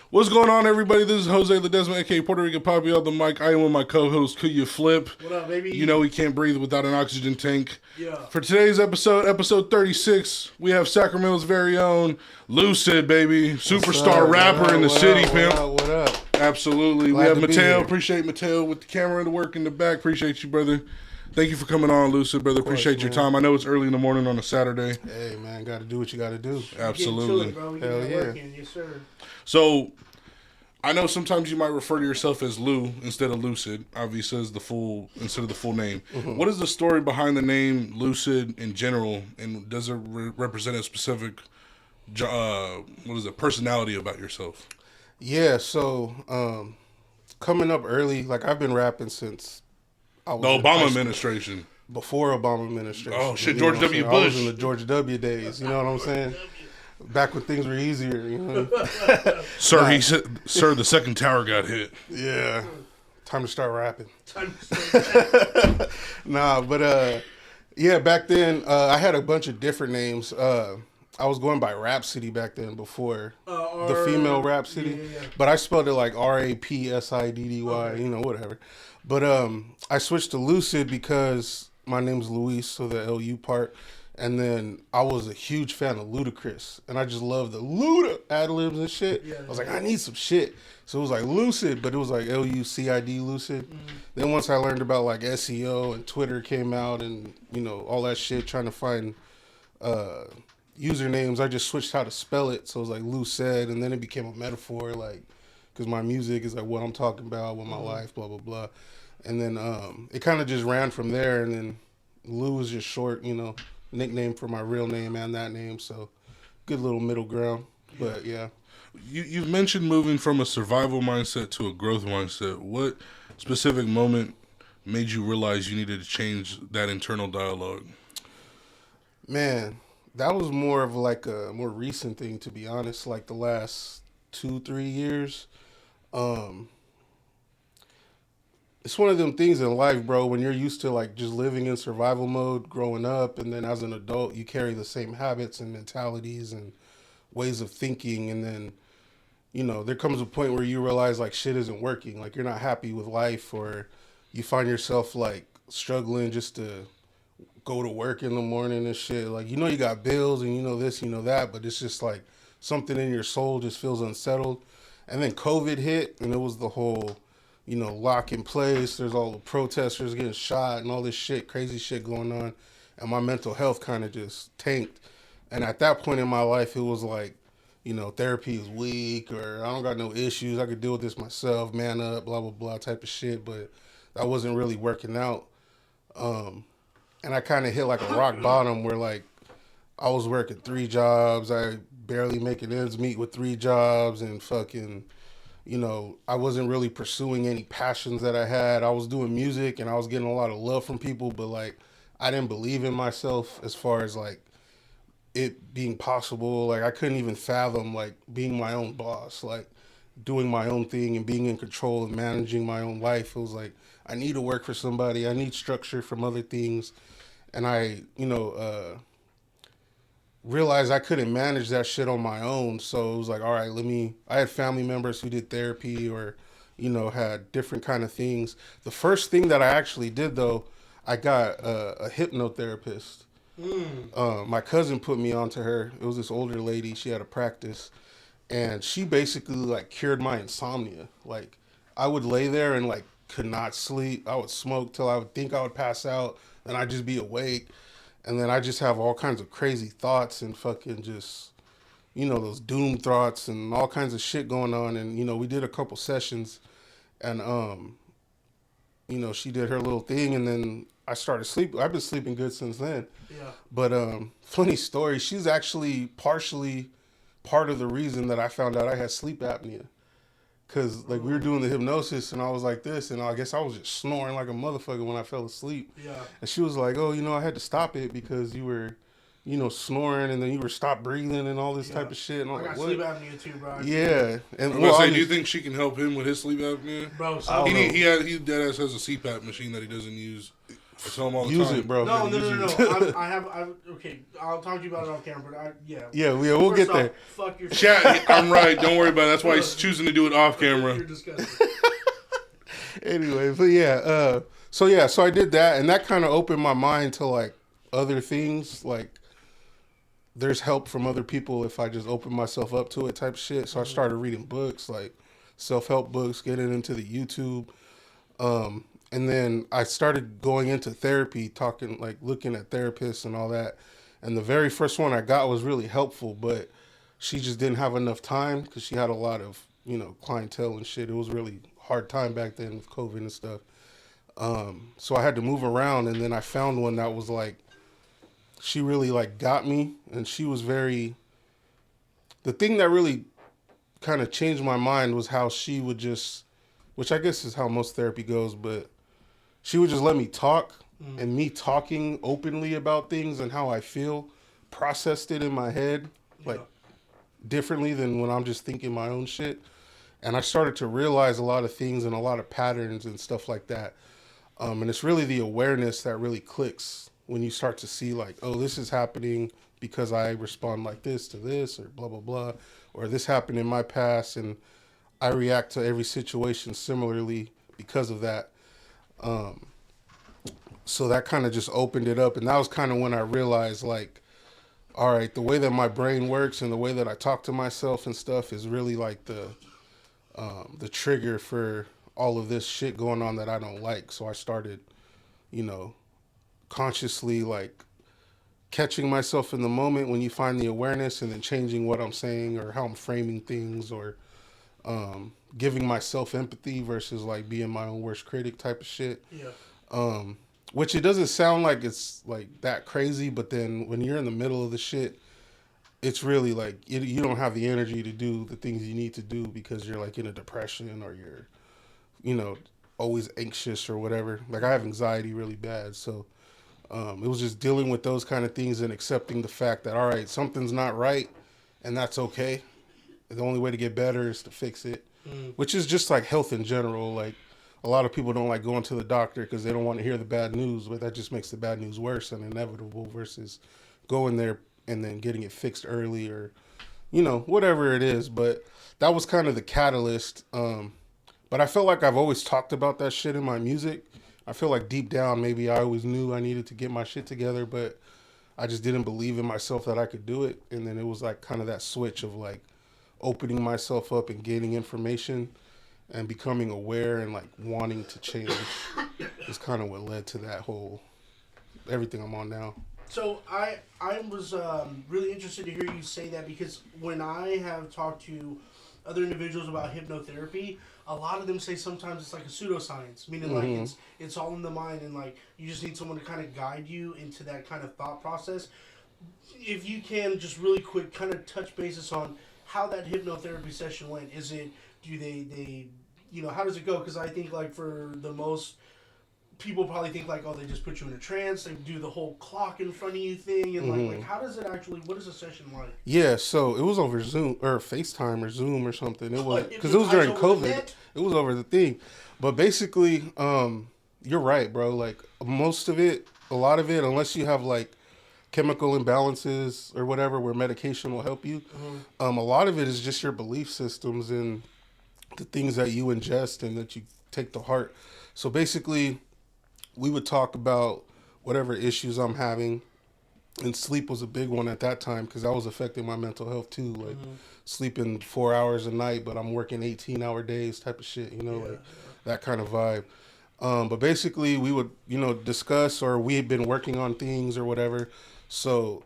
What's going on, everybody? This is Jose Ledesma, aka Puerto Rican Poppy, on the mic. I am with my co-host, Could You Flip? What up, baby? You know he can't breathe without an oxygen tank. Yeah. For today's episode 36, we have Sacramento's very own Lusaid, baby. Superstar rapper in the city, pimp. What up? Absolutely. Glad we to have be Mateo. here. Appreciate Mateo with the camera and the work in the back. Appreciate you, brother. Thank you for coming on, Lusaid, brother. Appreciate your time. I know it's early in the morning on a Saturday. Hey, man, got to do what you got to do. Absolutely. Bro. We Hell get yeah. working. Yes, sir. So, I know sometimes you might refer to yourself as Lou instead of Lusaid, obviously as the full instead of the full name. Mm-hmm. What is the story behind the name Lusaid in general, and does it represent a specific, personality about yourself? Yeah, so coming up early, like I've been rapping since I was The in high Obama school. administration. Before Obama administration. Oh, shit, You know George what I'm W. saying? I was Bush. in the George W. days, you know what I'm saying? Back when things were easier, you know? Sir, he said, "Sir, the second tower got hit." Yeah. Time to start rapping. Time to start. Nah, but yeah, back then I had a bunch of different names. I was going by Rhapsody back then before the female Rhapsody, yeah. but I spelled it like Rapsiddy, Okay. you know, whatever. But I switched to Lusaid because my name's Luis, so the LU part. And then I was a huge fan of Ludacris, and I just loved the Luda ad-libs and shit. Yeah, I was like, I need some shit. So it was like Lusaid, but it was like Lucid, Lusaid. Then once I learned about like SEO and Twitter came out and, you know, all that shit, trying to find usernames, I just switched how to spell it. So it was like Lusaid, and then it became a metaphor, like, because my music is like what I'm talking about with my life, blah, blah, blah. And then it kind of just ran from there, and then Lou was just short, you know, nickname for my real name and that name, so good little middle ground. But yeah. You've mentioned moving from a survival mindset to a growth mindset. What specific moment made you realize you needed to change that internal dialogue? Man, that was more of like a more recent thing, to be honest, like the last 2-3 years. It's one of them things in life, bro, when you're used to like just living in survival mode growing up, and then as an adult you carry the same habits and mentalities and ways of thinking, and then, you know, there comes a point where you realize like shit isn't working, like you're not happy with life, or you find yourself like struggling just to go to work in the morning and shit. Like, you know, you got bills and you know this, you know that, but it's just like something in your soul just feels unsettled. And then COVID hit, and it was the whole, you know, lock in place. There's all the protesters getting shot and all this shit, crazy shit going on. And my mental health kind of just tanked. And at that point in my life, it was like, you know, therapy is weak, or I don't got no issues. I could deal with this myself, man up, blah, blah, blah type of shit. But that wasn't really working out. And I kind of hit like a rock bottom where like I was working 3 jobs. I barely making ends meet with 3 jobs, and fucking, you know, I wasn't really pursuing any passions that I had. I was doing music and I was getting a lot of love from people, but like I didn't believe in myself as far as like it being possible. Like I couldn't even fathom like being my own boss, like doing my own thing and being in control and managing my own life. It was like, I need to work for somebody. I need structure from other things. And I, you know, realized I couldn't manage that shit on my own. So it was like, all right, I had family members who did therapy or, you know, had different kind of things. The first thing that I actually did though, I got a hypnotherapist. My cousin put me onto her. It was this older lady. She had a practice, and she basically like cured my insomnia. Like I would lay there and like could not sleep. I would smoke till I would think I would pass out. Then I'd just be awake. And then I just have all kinds of crazy thoughts and fucking just, you know, those doom thoughts and all kinds of shit going on. And, you know, we did a couple sessions, and, you know, she did her little thing, and then I started sleeping. I've been sleeping good since then. Yeah. But funny story, she's actually partially part of the reason that I found out I had sleep apnea. Because, like, we were doing the hypnosis, and I was like this, and I guess I was just snoring like a motherfucker when I fell asleep. Yeah. And she was like, oh, you know, I had to stop it because you were, you know, snoring, and then you were stopped breathing and all this type of shit. And I got sleep apnea too, bro. Yeah. And I'm gonna say, do you think she can help him with his sleep apnea? Bro, so He deadass has a CPAP machine that he doesn't use. I tell him all the Use time. it, bro. No. Use it. Okay, I'll talk to you about it off camera, but yeah. Yeah, we'll First get there. Fuck your Chat, I'm right. Don't worry about it. That's why he's choosing to do it off camera. You're disgusting. Anyway, but yeah, so I did that, and that kind of opened my mind to like other things, like there's help from other people if I just open myself up to it, type of shit. So I started reading books, like self-help books, getting into the YouTube, and then I started going into therapy, talking like looking at therapists and all that. And the very first one I got was really helpful, but she just didn't have enough time because she had a lot of clientele and shit. It was really hard time back then with COVID and stuff. So I had to move around, and then I found one that was like, she really like got me, and she was very, the thing that really kind of changed my mind was how she would just, which I guess is how most therapy goes, but she would just let me talk, and me talking openly about things and how I feel processed it in my head like differently than when I'm just thinking my own shit. And I started to realize a lot of things and a lot of patterns and stuff like that. And it's really the awareness that really clicks when you start to see like, oh, this is happening because I respond like this to this, or blah, blah, blah. Or this happened in my past and I react to every situation similarly because of that. So that kind of just opened it up. And that was kind of when I realized like, all right, the way that my brain works and the way that I talk to myself and stuff is really like the trigger for all of this shit going on that I don't like. So I started, consciously like catching myself in the moment when you find the awareness, and then changing what I'm saying or how I'm framing things, or giving myself empathy versus like being my own worst critic type of shit. Yeah. Which it doesn't sound like it's like that crazy, but then when you're in the middle of the shit, it's really like you don't have the energy to do the things you need to do because you're like in a depression, or you're, always anxious or whatever. Like I have anxiety really bad. So it was just dealing with those kind of things and accepting the fact that, all right, something's not right, and that's okay. The only way to get better is to fix it, which is just like health in general. Like a lot of people don't like going to the doctor because they don't want to hear the bad news, but that just makes the bad news worse and inevitable versus going there and then getting it fixed early, or, whatever it is. But that was kind of the catalyst. But I felt like I've always talked about that shit in my music. I feel like deep down, maybe I always knew I needed to get my shit together, but I just didn't believe in myself that I could do it. And then it was like kind of that switch of like opening myself up and gaining information and becoming aware and like wanting to change is kind of what led to that whole, everything I'm on now. So I was really interested to hear you say that, because when I have talked to other individuals about hypnotherapy, a lot of them say sometimes it's like a pseudoscience, meaning like it's all in the mind, and like you just need someone to kind of guide you into that kind of thought process. If you can just really quick kind of touch basis on how that hypnotherapy session went. Is it, do they how does it go? Because I think like for the most people probably think like, oh, they just put you in a trance, they do the whole clock in front of you thing, and like how does it actually, what is a session like? Yeah, so it was over Zoom or FaceTime or Zoom or something. It was because it was during COVID. It was over the thing, but basically, you're right, bro. Like most of it, a lot of it, unless you have like chemical imbalances or whatever, where medication will help you. A lot of it is just your belief systems and the things that you ingest and that you take to heart. So basically, we would talk about whatever issues I'm having, and sleep was a big one at that time because that was affecting my mental health too. Like sleeping 4 hours a night, but I'm working 18-hour days type of shit, like that kind of vibe. But basically we would, discuss, or we had been working on things or whatever. So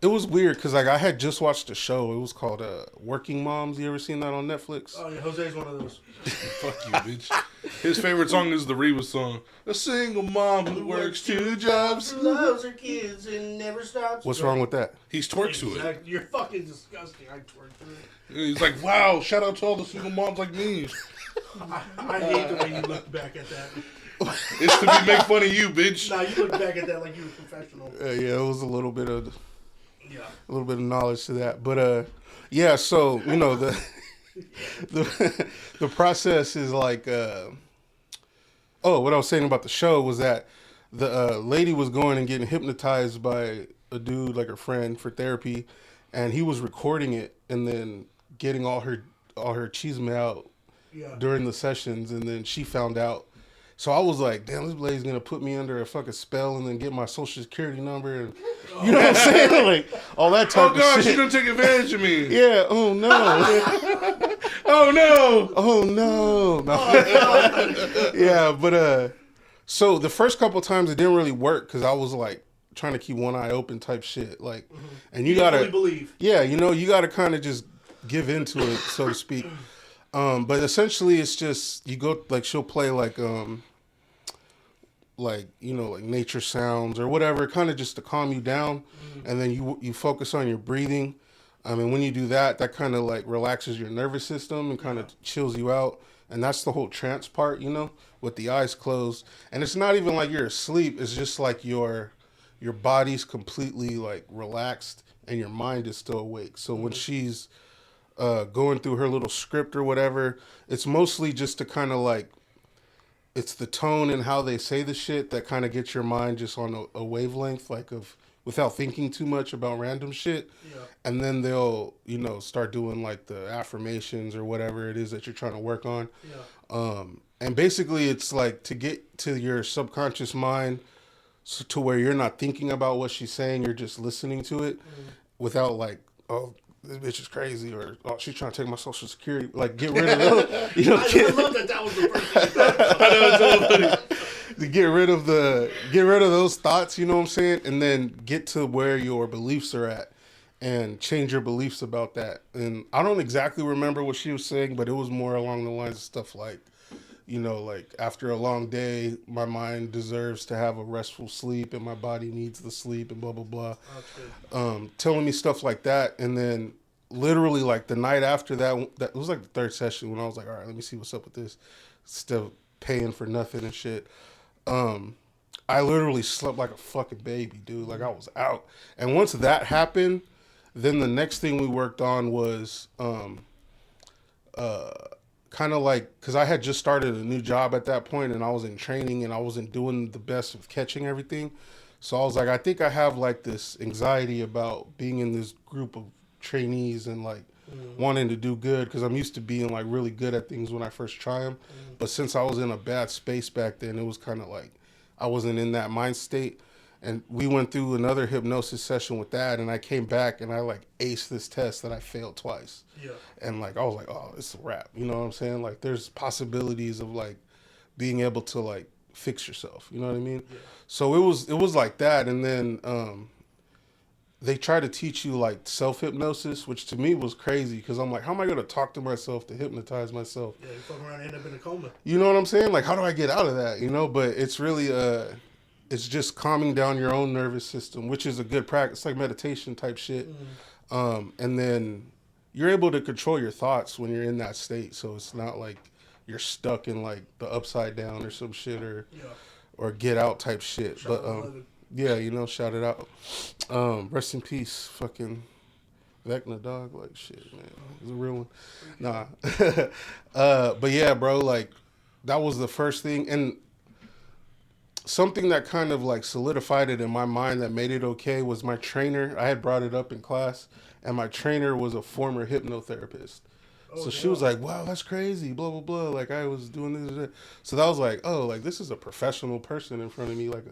it was weird because like I had just watched a show. It was called Working Moms. You ever seen that on Netflix? Oh yeah, Jose's one of those. Fuck you, bitch. His favorite song is the Reba song. A single mom who works 2 jobs. Loves her kids and never stops. What's wrong with that? He's twerked to it. You're fucking disgusting. I twerk to it. He's like, wow, shout out to all the single moms like me. I hate the way you look back at that. It's to make fun of you, bitch. Nah, you look back at that like you were professional. Yeah, it was a little bit of knowledge to that, but yeah. So the process is like Oh, what I was saying about the show was that the lady was going and getting hypnotized by a dude, like her friend, for therapy, and he was recording it and then getting all her chisme out Yeah. during the sessions, and then she found out. So I was like, damn, this lady's gonna put me under a fucking spell and then get my social security number and you know what I'm saying? Like all that type Oh God, of she's shit. gonna take advantage of me. Yeah, oh no. Oh no. Oh no. No. Yeah, but so the first couple times it didn't really work because I was like trying to keep one eye open type shit. Like and you gotta fully believe. yeah, you know, you gotta kinda just give into it, so to speak. But essentially it's just you go like she'll play like you know, like nature sounds or whatever, kind of just to calm you down, and then you focus on your breathing. And when you do that, that kind of like relaxes your nervous system and kind of chills you out. And that's the whole trance part, you know, with the eyes closed. And it's not even like you're asleep. It's just like your body's completely like relaxed and your mind is still awake. So when she's going through her little script or whatever, it's mostly just to kind of like, it's the tone and how they say the shit that kind of gets your mind just on a wavelength, like of without thinking too much about random shit. Yeah. And then they'll, you know, start doing like the affirmations or whatever it is that you're trying to work on. Yeah. And basically it's like to get to your subconscious mind to where you're not thinking about what she's saying, you're just listening to it without like, oh, this bitch is crazy, or oh, she's trying to take my social security. Like, get rid of those. You know, I love that was the first thing. I know, it's so funny. to get rid of those thoughts. You know what I'm saying, and then get to where your beliefs are at, and change your beliefs about that. And I don't exactly remember what she was saying, but it was more along the lines of stuff like, you know, like after a long day, my mind deserves to have a restful sleep and my body needs the sleep and blah, blah, blah. Telling me stuff like that. And then literally like the night after that it was like the third session when I was like, all right, let me see what's up with this. Still paying for nothing and shit. I literally slept like a fucking baby, dude. Like I was out. And once that happened, then the next thing we worked on was, kind of like, because I had just started a new job at that point and I was in training and I wasn't doing the best of catching everything. So I was like, I think I have like this anxiety about being in this group of trainees and like wanting to do good, because I'm used to being like really good at things when I first try them. But since I was in a bad space back then, it was kind of like I wasn't in that mind state. And we went through another hypnosis session with that, and I came back and I like aced this test that I failed twice. Yeah. And like I was like, oh, it's a wrap. You know what I'm saying? Like there's possibilities of like being able to like fix yourself. You know what I mean? Yeah. So it was like that, and then they try to teach you like self-hypnosis, which to me was crazy because I'm like, how am I going to talk to myself to hypnotize myself? Yeah, you fuck around and end up in a coma. You know what I'm saying? Like, how do I get out of that? You know, but it's really, it's just calming down your own nervous system, which is a good practice. It's like meditation type shit. And then you're able to control your thoughts when you're in that state. So it's not like you're stuck in like the upside down or some shit or get out type shit. But, yeah, you know, shout it out. Rest in peace, fucking Vecna, dog. Like, shit, man. It was a real one. Nah. But yeah, bro, like, that was the first thing. And something that kind of, like, solidified it in my mind that made it okay was my trainer. I had brought it up in class, and my trainer was a former hypnotherapist. So she was like, wow, that's crazy, blah, blah, blah. Like, I was doing this. So that was like, oh, like, this is a professional person in front of me, like,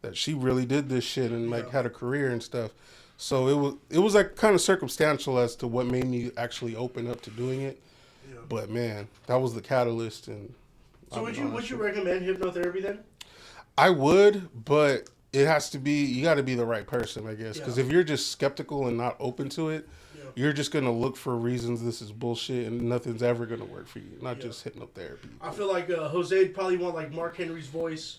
that she really did this shit and like had a career and stuff. So it was like kind of circumstantial as to what made me actually open up to doing it. Yeah. But man, that was the catalyst. And so would you recommend hypnotherapy then? I would, but it has to be, you got to be the right person, I guess. Because if you're just skeptical and not open to it, you're just going to look for reasons this is bullshit and nothing's ever going to work for you. Not just hypnotherapy. I feel like Jose'd probably want like Mark Henry's voice.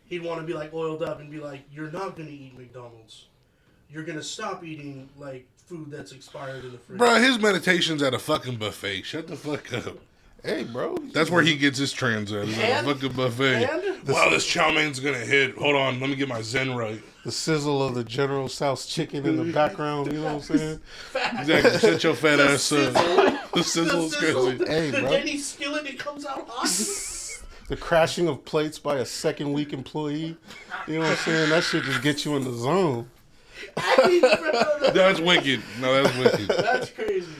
He'd want to be like oiled up and be like, you're not going to eat McDonald's. You're going to stop eating like food that's expired in the fridge. Bro, his meditation's at a fucking buffet. Shut the fuck up. Hey, bro. That's where he gets his trans at. He's at a fucking buffet. Wow, this chow main's going to hit. Hold on, let me get my zen right. The sizzle of the General Tso's chicken in the background, you know what I'm saying? Exactly. Shut your fat ass up. The sizzle is crazy. Hey, bro. The Denny's skillet, it comes out hot. The crashing of plates by a second week employee. You know what I'm saying? That shit just gets you in the zone. That's wicked. No, that's wicked. That's crazy.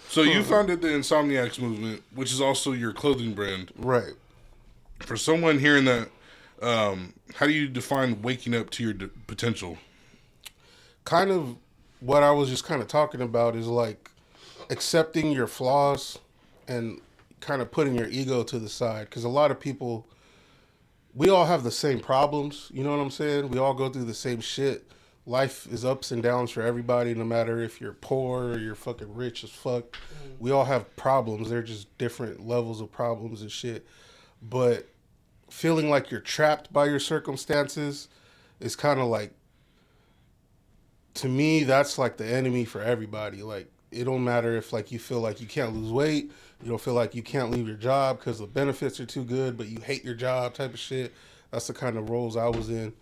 So you founded the Insomniacs movement, which is also your clothing brand. Right. For someone hearing that, how do you define waking up to your potential? Kind of what I was just kind of talking about is like accepting your flaws and kind of putting your ego to the side. Because a lot of people, we all have the same problems. You know what I'm saying? We all go through the same shit. Life is ups and downs for everybody, no matter if you're poor or you're fucking rich as fuck. We all have problems. They're just different levels of problems and shit. But feeling like you're trapped by your circumstances is kind of like, to me, that's like the enemy for everybody. Like, it don't matter if like you feel like you can't lose weight, you don't feel like you can't leave your job because the benefits are too good, but you hate your job type of shit. That's the kind of roles I was in.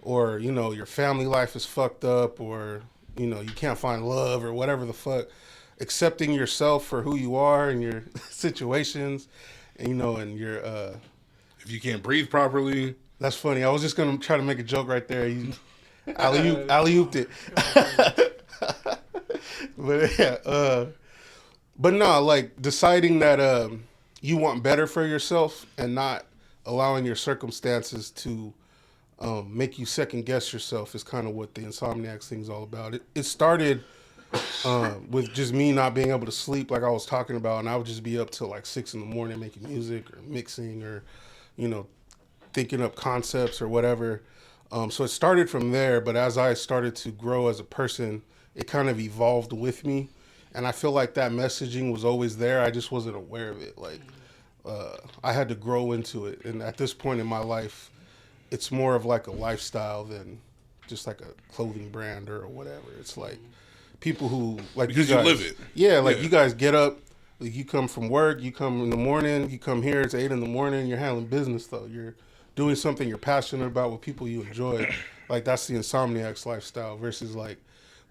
Or, you know, your family life is fucked up, or, you know, you can't find love or whatever the fuck. Accepting yourself for who you are and your situations, and, you know, and your If you can't breathe properly. That's funny. I was just gonna try to make a joke right there. You alley-ooped it. But yeah, but no, like deciding that you want better for yourself and not allowing your circumstances to make you second guess yourself is kind of what the Insomniacs thing is all about. It started with just me not being able to sleep, like I was talking about, and I would just be up till like 6 a.m. making music or mixing or, you know, thinking up concepts or whatever. So it started from there, but as I started to grow as a person, it kind of evolved with me. And I feel like that messaging was always there. I just wasn't aware of it. Like, I had to grow into it. And at this point in my life, it's more of like a lifestyle than just like a clothing brand or whatever. It's like people who, like, because you guys, you live it. Yeah, like you guys get up, like you come from work, you come in the morning, you come here, it's 8 a.m, you're handling business though. You're doing something you're passionate about with people you enjoy. Like, that's the Insomniacs lifestyle versus like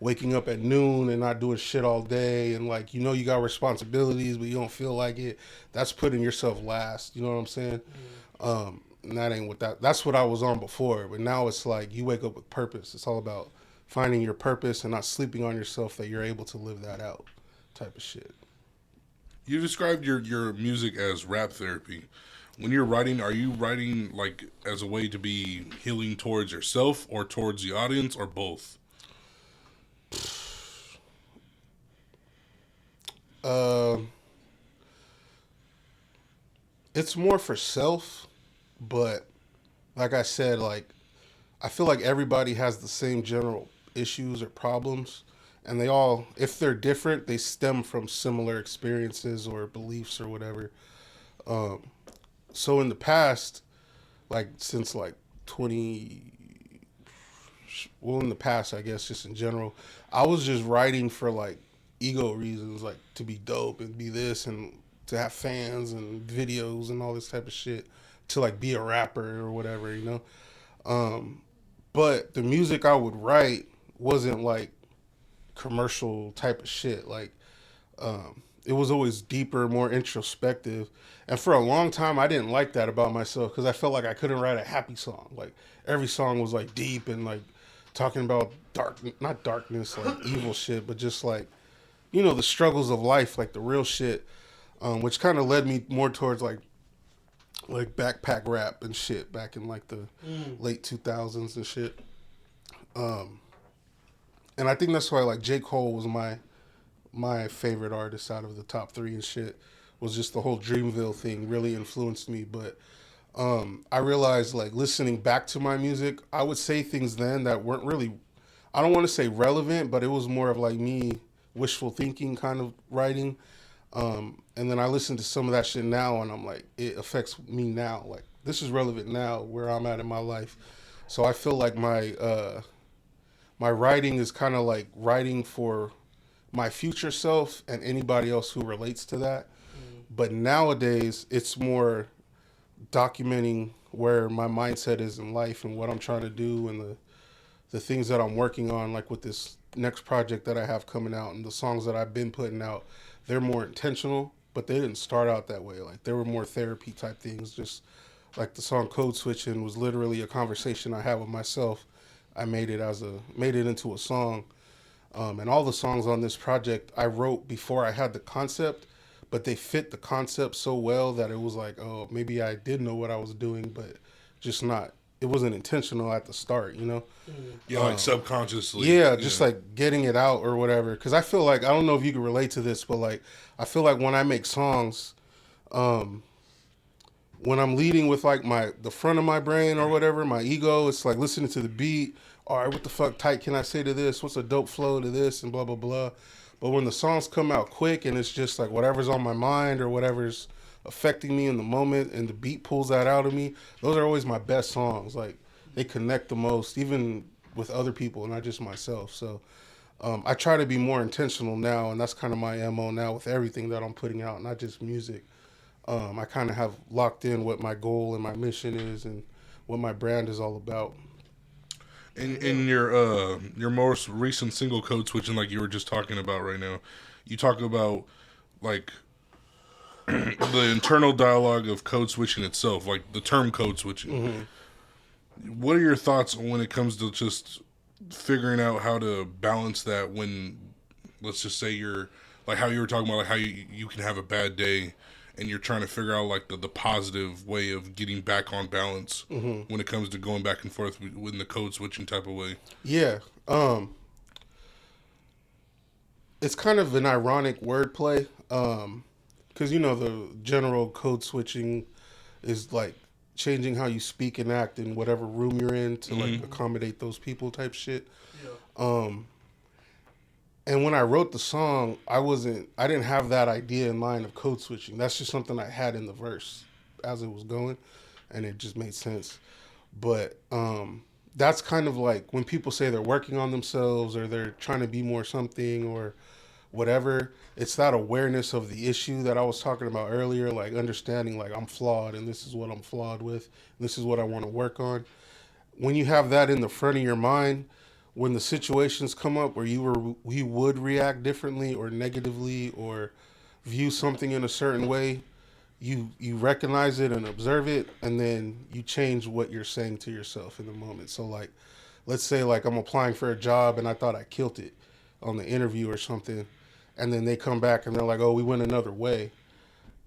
waking up at noon and not doing shit all day, and like, you know, you got responsibilities but you don't feel like it. That's putting yourself last. You know what I'm saying? And that ain't what that's what I was on before. But now it's like you wake up with purpose. It's all about finding your purpose and not sleeping on yourself that you're able to live that out, type of shit. You described your music as rap therapy. When you're writing, are you writing like as a way to be healing towards yourself or towards the audience, or both? It's more for self, but like I said, like I feel like everybody has the same general issues or problems, and they all, if they're different, they stem from similar experiences or beliefs or whatever. So in the past, like since like 20, well, in the past, I guess, just in general, I was just writing for like ego reasons, like to be dope and be this and to have fans and videos and all this type of shit, to like be a rapper or whatever, you know. But the music I would write wasn't like commercial type of shit. Like, it was always deeper, more introspective. And for a long time, I didn't like that about myself because I felt like I couldn't write a happy song. Like, every song was like deep and like talking about not darkness, like evil shit, but just like, you know, the struggles of life, like the real shit, which kind of led me more towards like backpack rap and shit back in like the late 2000s and shit. And I think that's why like J. Cole was my favorite artist out of the top 3 and shit. Was just the whole Dreamville thing really influenced me. But I realized, like, listening back to my music, I would say things then that weren't really, I don't want to say relevant, but it was more of like me wishful thinking kind of writing. And then I listen to some of that shit now and I'm like, it affects me now. Like, this is relevant now where I'm at in my life. So I feel like my writing is kind of like writing for my future self and anybody else who relates to that. But nowadays, it's more documenting where my mindset is in life and what I'm trying to do and the things that I'm working on, like with this next project that I have coming out and the songs that I've been putting out. They're more intentional, but they didn't start out that way. Like, they were more therapy type things, just Like the song Code Switching was literally a conversation I had with myself. I made it into a song. And all the songs on this project I wrote before I had the concept, but they fit the concept so well that it was like, oh, maybe I did know what I was doing, but just not. It wasn't intentional at the start, you know. Yeah, like subconsciously. Yeah, just like getting it out or whatever. Because I feel like I don't know if you can relate to this, but like I feel like when I make songs, um, when I'm leading with like the front of my brain or whatever, my ego, it's like listening to the beat. All right, what the fuck tight can I say to this? What's a dope flow to this? And blah blah blah. But when the songs come out quick and it's just like whatever's on my mind or whatever's affecting me in the moment, and the beat pulls that out of me, those are always my best songs. Like they connect the most, even with other people, not just myself. So I try to be more intentional now, and that's kind of my MO now with everything that I'm putting out, not just music. I kind of have locked in what my goal and my mission is and what my brand is all about. In your most recent single, Code Switching, like you were just talking about right now, you talk about like the internal dialogue of code switching itself, like the term code switching. What are your thoughts when it comes to just figuring out how to balance that when, let's just say you're, like how you were talking about, like how you can have a bad day and you're trying to figure out like the positive way of getting back on balance when it comes to going back and forth in the code switching type of way? Yeah. It's kind of an ironic wordplay. Because, you know, the general code switching is like changing how you speak and act in whatever room you're in to like accommodate those people type shit. Yeah. And when I wrote the song, I didn't have that idea in mind of code switching. That's just something I had in the verse as it was going, and it just made sense. But that's kind of like when people say they're working on themselves or they're trying to be more something or whatever, it's that awareness of the issue that I was talking about earlier, like understanding like I'm flawed and this is what I'm flawed with, and this is what I want to work on. When you have that in the front of your mind, when the situations come up where you would react differently or negatively or view something in a certain way, you recognize it and observe it, and then you change what you're saying to yourself in the moment. So like, let's say like I'm applying for a job and I thought I killed it on the interview or something, and then they come back and they're like, oh, we went another way.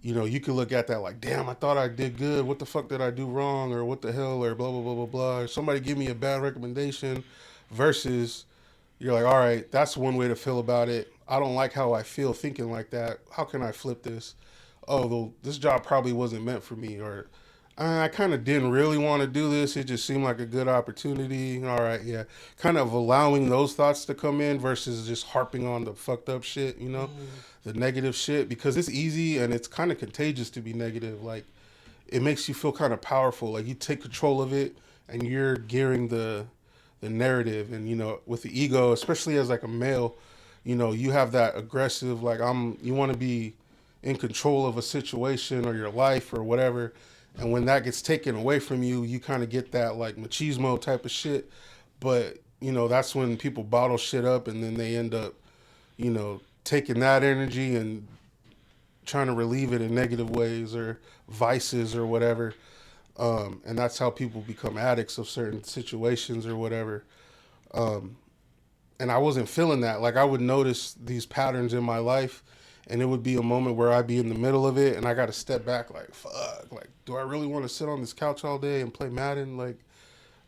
You know, you could look at that like, damn, I thought I did good. What the fuck did I do wrong? Or what the hell? Or blah, blah, blah, blah, blah. Or somebody give me a bad recommendation versus you're like, all right, that's one way to feel about it. I don't like how I feel thinking like that. How can I flip this? Oh, well, this job probably wasn't meant for me. Or I kind of didn't really want to do this. It just seemed like a good opportunity. All right, yeah. Kind of allowing those thoughts to come in versus just harping on the fucked up shit, you know? The negative shit, because it's easy and it's kind of contagious to be negative. Like, it makes you feel kind of powerful. Like, you take control of it and you're gearing the narrative. And, you know, with the ego, especially as like a male, you know, you have that aggressive, like, you want to be in control of a situation or your life or whatever. And when that gets taken away from you, you kind of get that like machismo type of shit. But, you know, that's when people bottle shit up and then they end up, you know, taking that energy and trying to relieve it in negative ways or vices or whatever. And that's how people become addicts of certain situations or whatever. And I wasn't feeling that. Like I would notice these patterns in my life, and it would be a moment where I'd be in the middle of it and I got to step back like, fuck, like, do I really want to sit on this couch all day and play Madden? Like,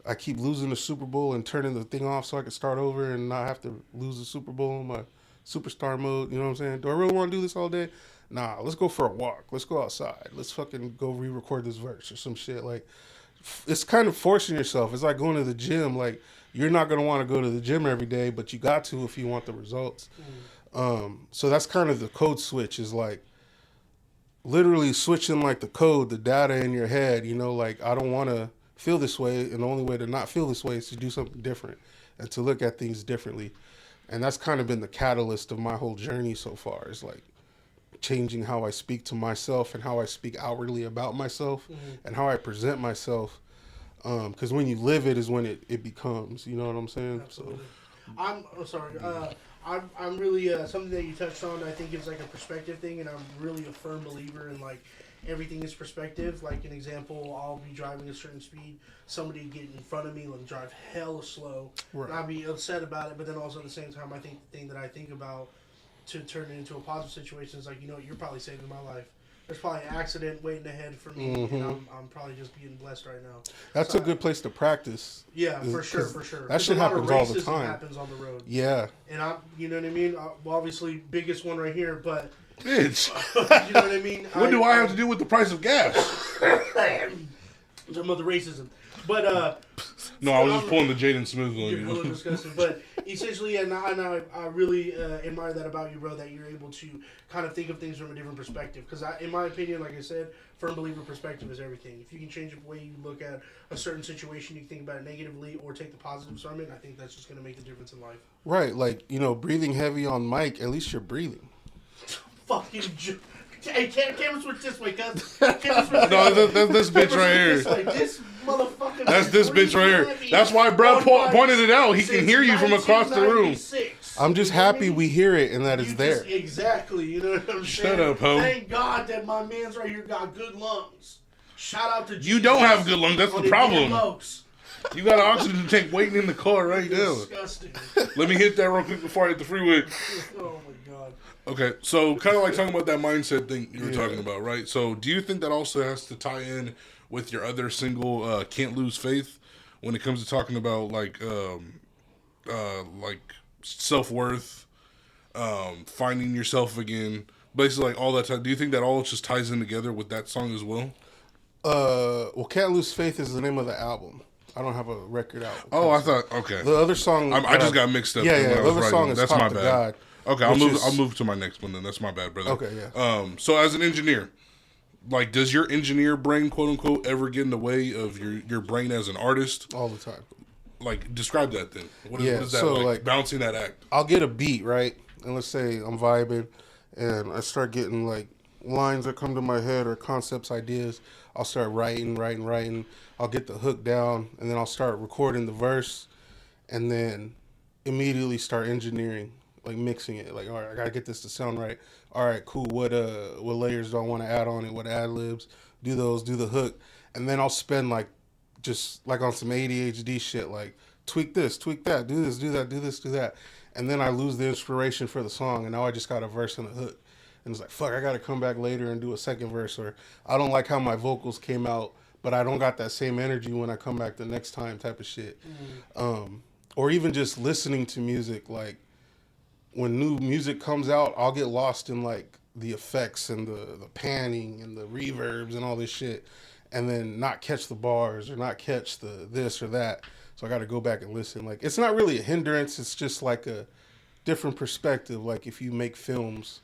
I keep losing the Super Bowl and turning the thing off so I can start over and not have to lose the Super Bowl in my superstar mode. You know what I'm saying? Do I really want to do this all day? Nah, let's go for a walk. Let's go outside. Let's fucking go re-record this verse or some shit. Like, it's kind of forcing yourself. It's like going to the gym. Like, you're not going to want to go to the gym every day, but you got to if you want the results. So that's kind of the code switch, is like literally switching like the code, the data in your head, you know, like I don't want to feel this way. And the only way to not feel this way is to do something different and to look at things differently. And that's kind of been the catalyst of my whole journey so far, is like changing how I speak to myself and how I speak outwardly about myself and how I present myself. Because when you live it is when it becomes, you know what I'm saying? Absolutely. I'm sorry. I'm really something that you touched on. I think is like a perspective thing, and I'm really a firm believer in like everything is perspective. Like an example, I'll be driving a certain speed, somebody get in front of me and drive hella slow, Right. and I'll be upset about it. But then also at the same time, I think the thing that I think about to turn it into a positive situation is like, you know what, you're probably saving my life. There's probably an accident waiting ahead for me, and I'm probably just being blessed right now. That's So, a good place to practice. yeah, for sure, for sure. That shit A lot of happens all the racism time. happens on the road. Yeah. And you know what I mean? Well, obviously, biggest one right here, but Bitch. you know what I mean? What do I have to do with the price of gas? I'm talking about the racism. But, No, I was just pulling the Jaden Smooth on you're hella you. disgusting. But essentially, and I really admire that about you, bro, that you're able to kind of think of things from a different perspective. Because in my opinion, like I said, firm believer perspective is everything. If you can change the way you look at a certain situation, you can think about it negatively or take the positives from it, I think that's just going to make the difference in life. Right. Like, breathing heavy on mic, at least you're breathing. Fucking hey, camera switch this way, cuz. No, that's this bitch right here. This motherfucker. That's this bitch right here. That's why Brad pointed it out. He can hear you from across the room. I'm just happy we hear it and that it's there. Exactly. You know what I'm saying? Shut up, ho. Thank God that my man's right here got good lungs. Shout out to Jesus. You don't have good lungs. That's on the problem. damn lungs. You got an oxygen tank waiting in the car right now. Disgusting. Let me hit that real quick before I hit the freeway. Oh my God. Okay, so kind of like talking about that mindset thing you were talking about, right? So do you think that also has to tie in with your other single, Can't Lose Faith, when it comes to talking about like self-worth, finding yourself again, basically like all that time? Do you think that all just ties in together with that song as well? Well, Can't Lose Faith is the name of the album. I don't have a record out. Oh, I thought, okay. The other song... I just got mixed up. Yeah, when I the was other writing. song is That's Talk my to bad. God. Okay, I'll move to my next one then. That's my bad, brother. Okay, yeah. So as an engineer, like, does your engineer brain, quote unquote, ever get in the way of your brain as an artist? All the time. Like, describe that then. What is that so, like? Bouncing that act. I'll get a beat, right? And let's say I'm vibing and I start getting like lines that come to my head or concepts, ideas. I'll start writing. I'll get the hook down and then I'll start recording the verse and then immediately start engineering, like mixing it. Like, all right, I gotta get this to sound right. All right, cool. What layers do I want to add on it? What ad libs? Do those? Do the hook? And then I'll spend like just like on some ADHD shit, like tweak this, tweak that, do this, do that, do this, do that. And then I lose the inspiration for the song, and now I just got a verse and a hook. And it's like, fuck, I got to come back later and do a second verse, or I don't like how my vocals came out, but I don't got that same energy when I come back the next time type of shit. Or even just listening to music, like when new music comes out, I'll get lost in like the effects and the panning and the reverbs and all this shit, and then not catch the bars or not catch the this or that. So I got to go back and listen. Like, it's not really a hindrance. It's just like a different perspective. Like if you make films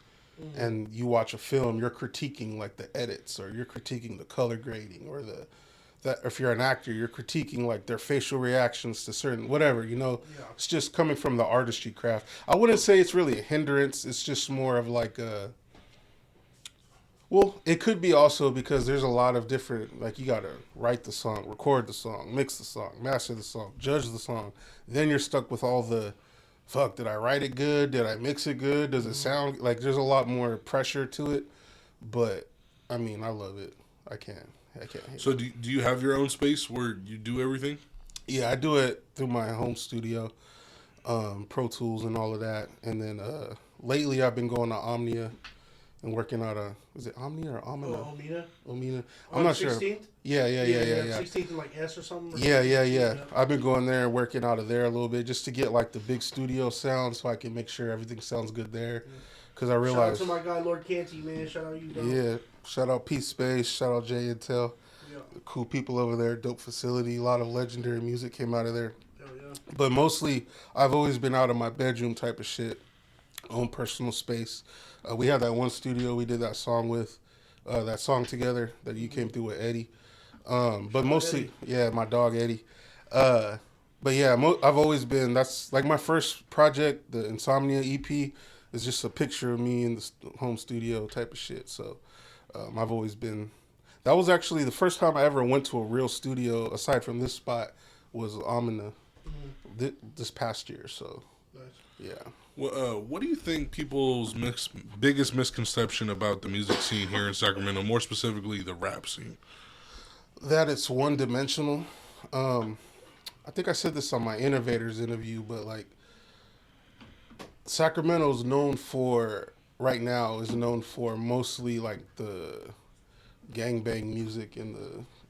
and you watch a film, you're critiquing like the edits, or you're critiquing the color grading, or that if you're an actor, you're critiquing like their facial reactions to certain whatever, Yeah. It's just coming from the artistry craft. I wouldn't say it's really a hindrance. It's just more of like a, well, it could be also because there's a lot of different, like you got to write the song, record the song, mix the song, master the song, judge the song. Then you're stuck with all the, fuck, did I write it good? Did I mix it good? Does it sound, like there's a lot more pressure to it. But, I mean, I love it. I can't hate So it. do you have your own space where you do everything? Yeah, I do it through my home studio, Pro Tools and all of that. And then lately I've been going to Omnia and working out is it Omnia or Omnia? Oh, Omnia. On I'm not 16th? sure. Yeah. 16th and like S or something? Yeah. I've been going there and working out of there a little bit just to get like the big studio sound so I can make sure everything sounds good there. Because I realized. Shout out to my guy, Lord Canty, man. Shout out you, dog. Yeah. Shout out Peace Space. Shout out Jay Intel. Yeah. Cool people over there. Dope facility. A lot of legendary music came out of there. Hell yeah. But mostly, I've always been out of my bedroom type of shit. Own personal space. We had that one studio we did that song with, that song together that you came through with Eddie. But mostly, yeah, my dog Eddie. But yeah, I've always been, that's like my first project, the Insomnia EP, is just a picture of me in the home studio type of shit. So I've always been, that was actually the first time I ever went to a real studio, aside from this spot, was Amina this past year. So Nice. Yeah. What do you think people's biggest misconception about the music scene here in Sacramento, more specifically the rap scene? That it's one dimensional. I think I said this on my Innovators interview, but like Sacramento's known for right now is known for mostly like the gangbang music and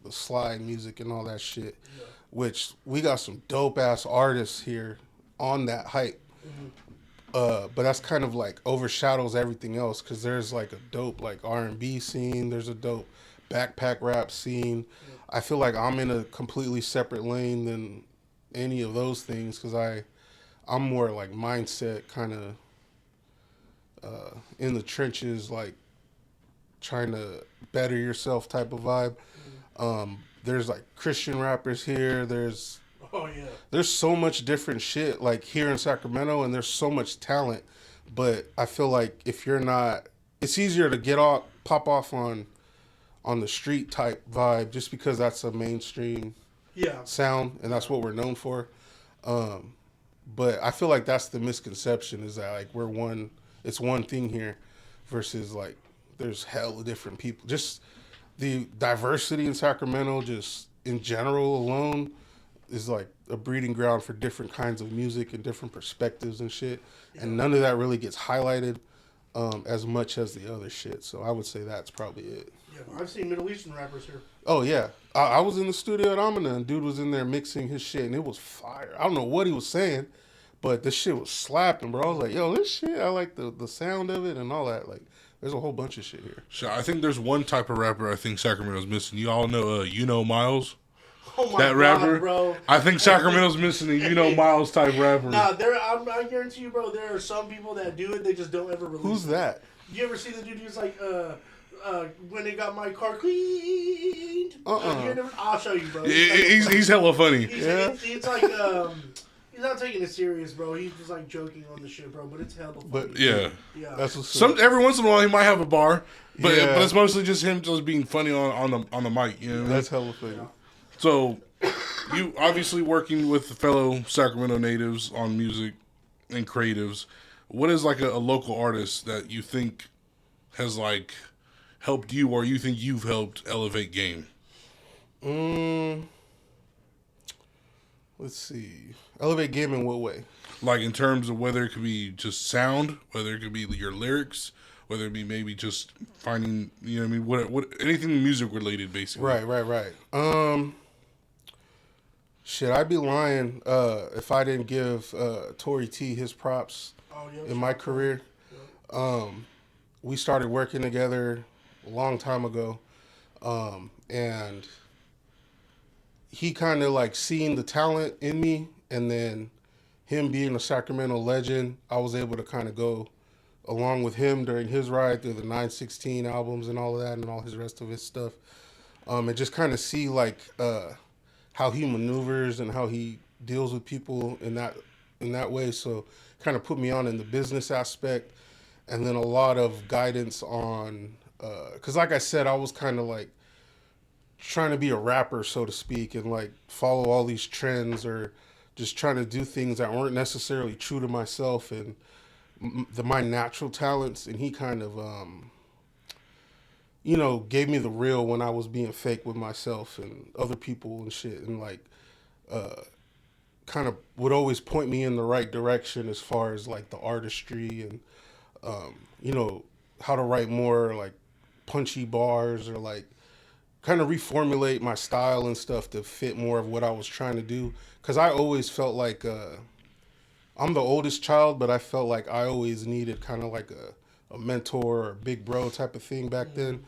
the slide music and all that shit. Yeah. Which we got some dope ass artists here on that hype. Mm-hmm. But that's kind of like overshadows everything else because there's like a dope like R&B scene. There's a dope backpack rap scene. Yeah. I feel like I'm in a completely separate lane than any of those things because I'm more like mindset kind of in the trenches, like trying to better yourself type of vibe. There's like Christian rappers here. Oh yeah. There's so much different shit like here in Sacramento, and there's so much talent. But I feel like if you're not, it's easier to pop off on the street type vibe, just because that's a mainstream Yeah. sound, and that's what we're known for. But I feel like that's the misconception is that like it's one thing here, versus like there's hella different people. Just the diversity in Sacramento, just in general alone, is like a breeding ground for different kinds of music and different perspectives and shit. Yeah. And none of that really gets highlighted as much as the other shit. So I would say that's probably it. Yeah. I've seen Middle Eastern rappers here. Oh, yeah. I was in the studio at Amina, and dude was in there mixing his shit, and it was fire. I don't know what he was saying, but this shit was slapping, bro. I was like, yo, this shit, I like the sound of it and all that. Like, there's a whole bunch of shit here. So I think there's one type of rapper I think Sacramento's missing. You all know, Miles? Oh my That god, rapper, bro! I think Sacramento's missing a Miles type rapper. Nah, I guarantee you, bro. There are some people that do it. They just don't ever release. Who's it. that? You ever see the dude who's like, when they got my car cleaned? I'll show you, bro. He's hella funny. It's like he's not taking it serious, bro. He's just like joking on the shit, bro. But it's hella funny. But Yeah. that's what's Every once in a while he might have a bar, but Yeah. it's mostly just him just being funny on the mic. You know, that's hella funny. Yeah. So, you obviously working with fellow Sacramento natives on music and creatives. What is like a local artist that you think has like helped you, or you think you've helped elevate game? Let's see. Elevate game in what way? Like in terms of whether it could be just sound, whether it could be your lyrics, whether it be maybe just finding, you know what I mean, what anything music related, basically. Right. Shit, I'd be lying if I didn't give Tory T his props in my career. We started working together a long time ago, and he kind of like seen the talent in me, and then him being a Sacramento legend, I was able to kind of go along with him during his ride through the 916 albums and all of that and all his rest of his stuff, and just kind of see like how he maneuvers and how he deals with people in that way. So kind of put me on in the business aspect, and then a lot of guidance on because like I said, I was kind of like trying to be a rapper, so to speak, and like follow all these trends or just trying to do things that weren't necessarily true to myself and my natural talents. And he kind of gave me the real when I was being fake with myself and other people and shit, and like kind of would always point me in the right direction as far as like the artistry and how to write more like punchy bars, or like kind of reformulate my style and stuff to fit more of what I was trying to do. Because I always felt like I'm the oldest child, but I felt like I always needed kind of like a mentor or big bro type of thing back then.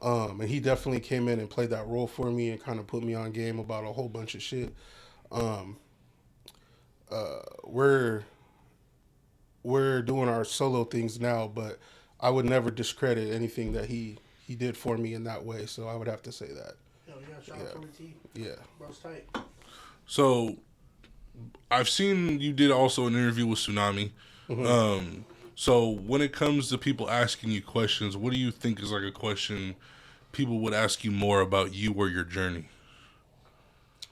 And he definitely came in and played that role for me and kind of put me on game about a whole bunch of shit. We're doing our solo things now, but I would never discredit anything that he did for me in that way. So I would have to say that. Hell yeah, shout out to T. Yeah. Bro's tight. So, I've seen you did also an interview with Tsunami. Mm-hmm. So when it comes to people asking you questions, what do you think is like a question people would ask you more about you or your journey?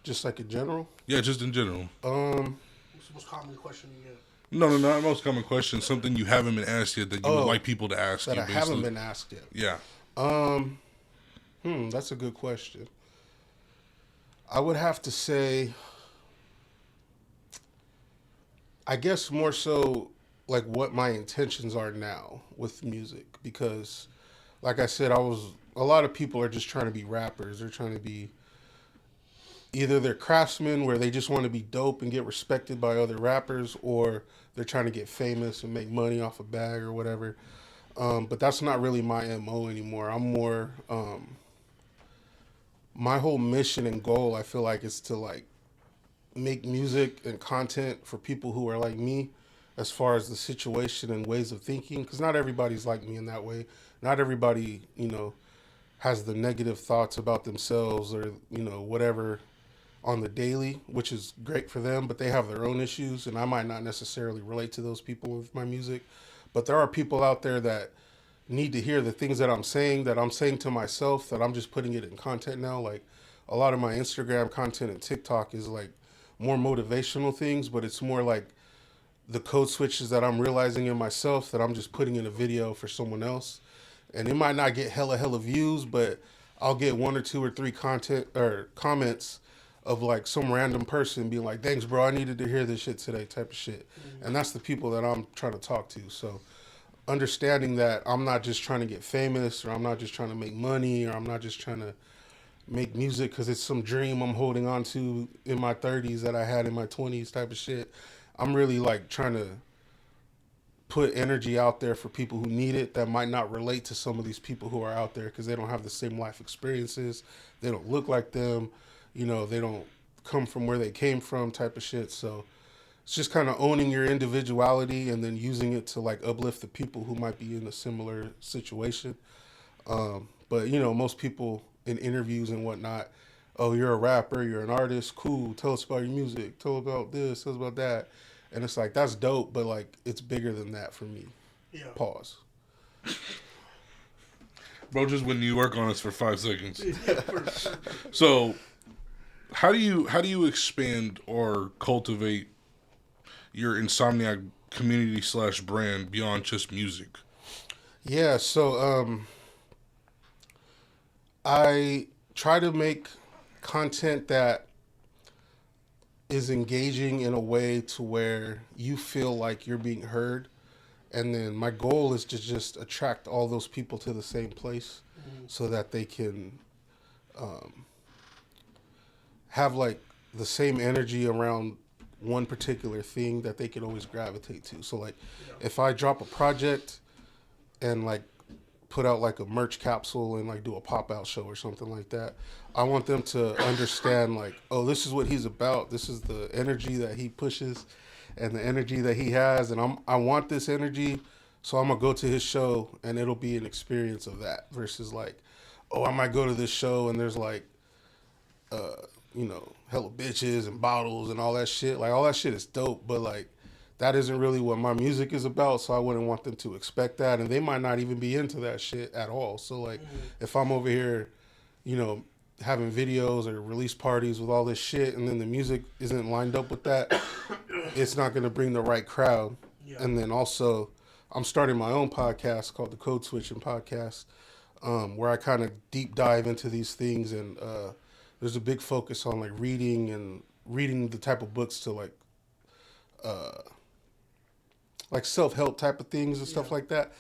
Just like in general? Yeah, just in general. What's the most common question you get? No, not most common question. Something you haven't been asked yet that you would like people to ask that you. I haven't been asked yet. Yeah. That's a good question. I would have to say, I guess more so like what my intentions are now with music, because like I said, a lot of people are just trying to be rappers. They're trying to be either they're craftsmen where they just want to be dope and get respected by other rappers, or they're trying to get famous and make money off a bag or whatever. But that's not really my MO anymore. I'm more my whole mission and goal, I feel like, is to like make music and content for people who are like me as far as the situation and ways of thinking, because not everybody's like me in that way. Not everybody, has the negative thoughts about themselves or whatever on the daily, which is great for them, but they have their own issues, and I might not necessarily relate to those people with my music. But there are people out there that need to hear the things that I'm saying to myself, that I'm just putting it in content now. Like a lot of my Instagram content and TikTok is like more motivational things, but it's more like the code switches that I'm realizing in myself that I'm just putting in a video for someone else. And it might not get hella views, but I'll get one or two or three content or comments of like some random person being like, "Thanks, bro, I needed to hear this shit today," type of shit. And that's the people that I'm trying to talk to. So understanding that I'm not just trying to get famous, or I'm not just trying to make money, or I'm not just trying to make music because it's some dream I'm holding on to in my 30s that I had in my 20s type of shit. I'm really like trying to put energy out there for people who need it, that might not relate to some of these people who are out there because they don't have the same life experiences. They don't look like them. They don't come from where they came from type of shit. So it's just kind of owning your individuality and then using it to like uplift the people who might be in a similar situation. But most people in interviews and whatnot, "Oh, you're a rapper, you're an artist, cool. Tell us about your music. Tell us about this. Tell us about that." And it's like, that's dope, but like it's bigger than that for me. Yeah. Pause. Bro just went New York on us for 5 seconds. Yeah, for sure. So, how do you expand or cultivate your Insomniac community / brand beyond just music? Yeah, so I try to make content that is engaging in a way to where you feel like you're being heard. And then my goal is to just attract all those people to the same place so that they can have like the same energy around one particular thing that they can always gravitate to. So like if I drop a project and like put out like a merch capsule and like do a pop out show or something like that, I want them to understand like, oh, this is what he's about. This is the energy that he pushes and the energy that he has, and I want this energy, so I'm gonna go to his show and it'll be an experience of that versus like, oh, I might go to this show and there's like hella bitches and bottles and all that shit. Like all that shit is dope, but like that isn't really what my music is about, so I wouldn't want them to expect that, and they might not even be into that shit at all. So like if I'm over here, having videos or release parties with all this shit and then the music isn't lined up with that, it's not going to bring the right crowd. Yeah. And then also I'm starting my own podcast called the Code Switching Podcast, where I kind of deep dive into these things, and there's a big focus on like reading the type of books to like self-help type of things and stuff like that.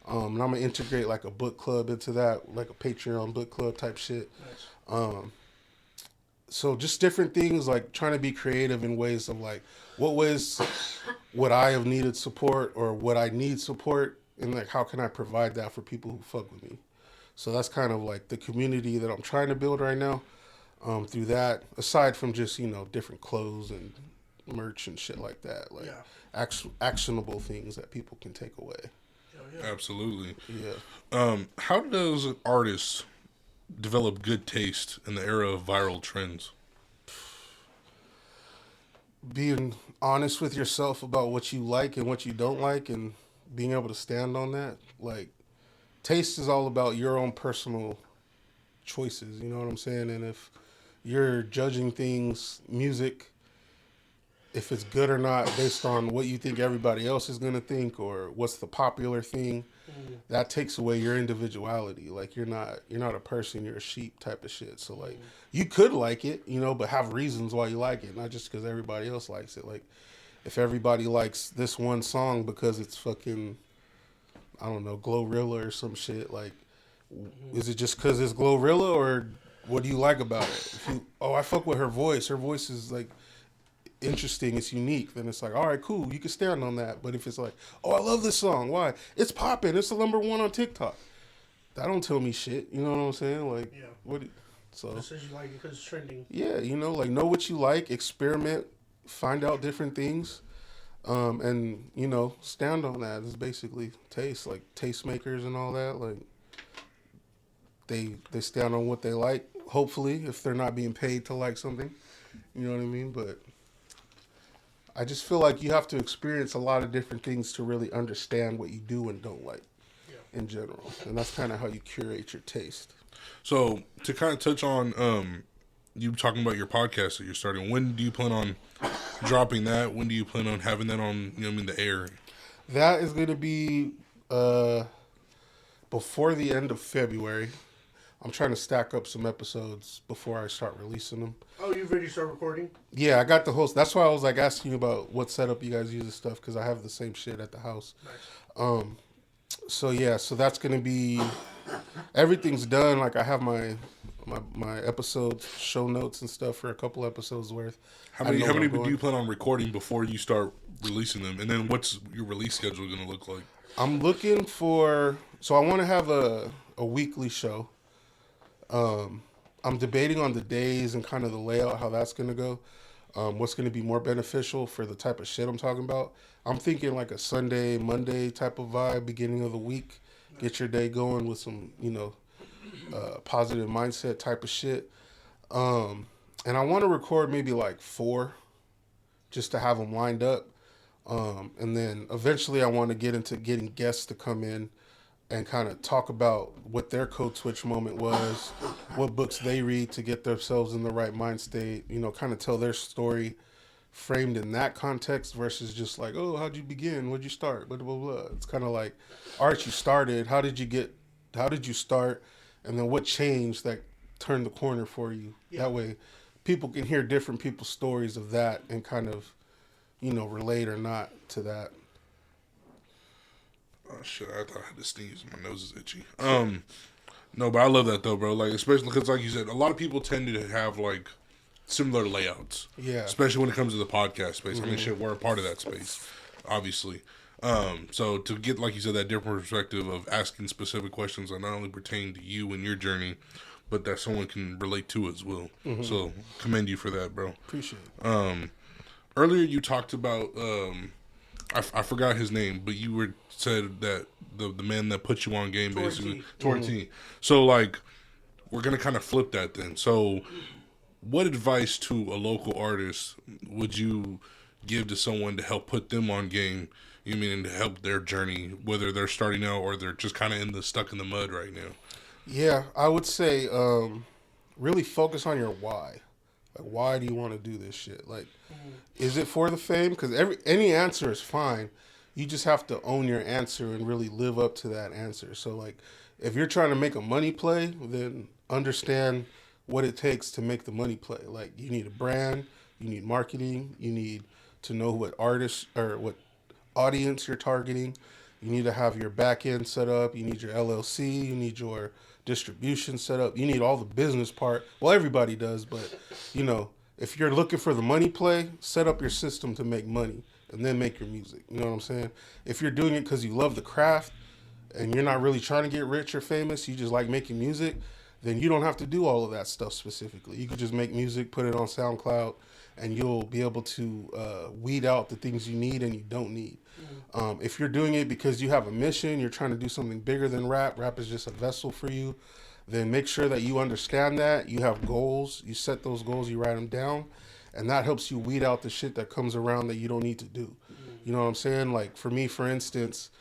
And I'm gonna integrate like a book club into that, like a Patreon book club type shit. Nice. So just different things, like trying to be creative in ways of like, what ways would I have needed support, or would I need support, and like how can I provide that for people who fuck with me. So that's kind of like the community that I'm trying to build right now, through that, aside from just different clothes and merch and shit like that, like actionable things that people can take away. Absolutely. Yeah. How does an artist develop good taste in the era of viral trends? Being honest with yourself about what you like and what you don't like, and being able to stand on that. Like, taste is all about your own personal choices, you know what I'm saying? And if you're judging things, music, if it's good or not based on what you think everybody else is gonna think or what's the popular thing. That takes away your individuality. Like you're not a person, you're a sheep type of shit. So like you could like it, but have reasons why you like it, not just because everybody else likes it. Like if everybody likes this one song because it's fucking, I don't know, Glorilla or some shit, like is it just because it's Glorilla or what do you like about it? If you, oh, I fuck with her voice. Her voice is like interesting, it's unique, then it's like, all right, cool, you can stand on that. But if it's like, oh, I love this song, why? It's popping, it's the number one on TikTok. That don't tell me shit, you know what I'm saying? Like, Yeah. what? So Just says you like it because it's trending. yeah, like know what you like, experiment, find out different things, and stand on that. It's basically taste, like tastemakers and all that. Like they stand on what they like. Hopefully, if they're not being paid to like something, you know what I mean. But I just feel like you have to experience a lot of different things to really understand what you do and don't like in general. And that's kind of how you curate your taste. So to kind of touch on you talking about your podcast that you're starting, when do you plan on dropping that? When do you plan on having that on, the air? That is going to be before the end of February. I'm trying to stack up some episodes before I start releasing them. Oh, you've already started recording? Yeah, I got the host. That's why I was like asking you about what setup you guys use and stuff, because I have the same shit at the house. Nice. So that's gonna be, everything's done. Like I have my episodes, show notes and stuff for a couple episodes worth. How many do you plan on recording before you start releasing them? And then what's your release schedule gonna look like? I'm looking for, so I want to have a weekly show. I'm debating on the days and kind of the layout, how that's going to go. What's going to be more beneficial for the type of shit I'm talking about. I'm thinking like a Sunday, Monday type of vibe, beginning of the week. Get your day going with some, positive mindset type of shit. And I want to record maybe like 4 just to have them lined up. And then eventually I want to get into getting guests to come in and kind of talk about what their code switch moment was, what books they read to get themselves in the right mind state, kind of tell their story framed in that context versus just like, oh, how'd you begin? What'd you start? Blah, blah, blah. It's kind of like, all right, you started. How did you start? And then what changed that turned the corner for you? Yeah. That way people can hear different people's stories of that and kind of, relate or not to that. Oh shit! I thought I had to sneeze. My nose is itchy. No, but I love that though, bro. Like especially because, like you said, a lot of people tend to have like similar layouts. Yeah. Especially when it comes to the podcast space. I mean, shit, we're a part of that space, obviously. So to get, like you said, that different perspective of asking specific questions that not only pertain to you and your journey, but that someone can relate to as well. So commend you for that, bro. Appreciate it. Earlier you talked about I forgot his name, but you said that the man that put you on game, basically, Torty. So like, we're gonna kind of flip that then. So, what advice to a local artist would you give to someone to help put them on game? You mean to help their journey, whether they're starting out or they're just kind of stuck in the mud right now? Yeah, I would say really focus on your why. Like, why do you want to do this shit? Like, is it for the fame? Because any answer is fine. You just have to own your answer and really live up to that answer. So, like, if you're trying to make a money play, then understand what it takes to make the money play. Like, you need a brand, you need marketing, you need to know what artists or what audience you're targeting. You need to have your back end set up. You need your LLC. You need your distribution set up. You need all the business part. Well, everybody does, but if you're looking for the money play, set up your system to make money and then make your music. You know what I'm saying? If you're doing it because you love the craft and you're not really trying to get rich or famous, you just like making music, then you don't have to do all of that stuff specifically. You could just make music, put it on SoundCloud, and you'll be able to weed out the things you need and you don't need. If you're doing it because you have a mission, you're trying to do something bigger than rap is just a vessel for you, then make sure that you understand that. You have goals, you set those goals, you write them down, and that helps you weed out the shit that comes around that you don't need to do. You know what I'm saying? Like for me, for instance,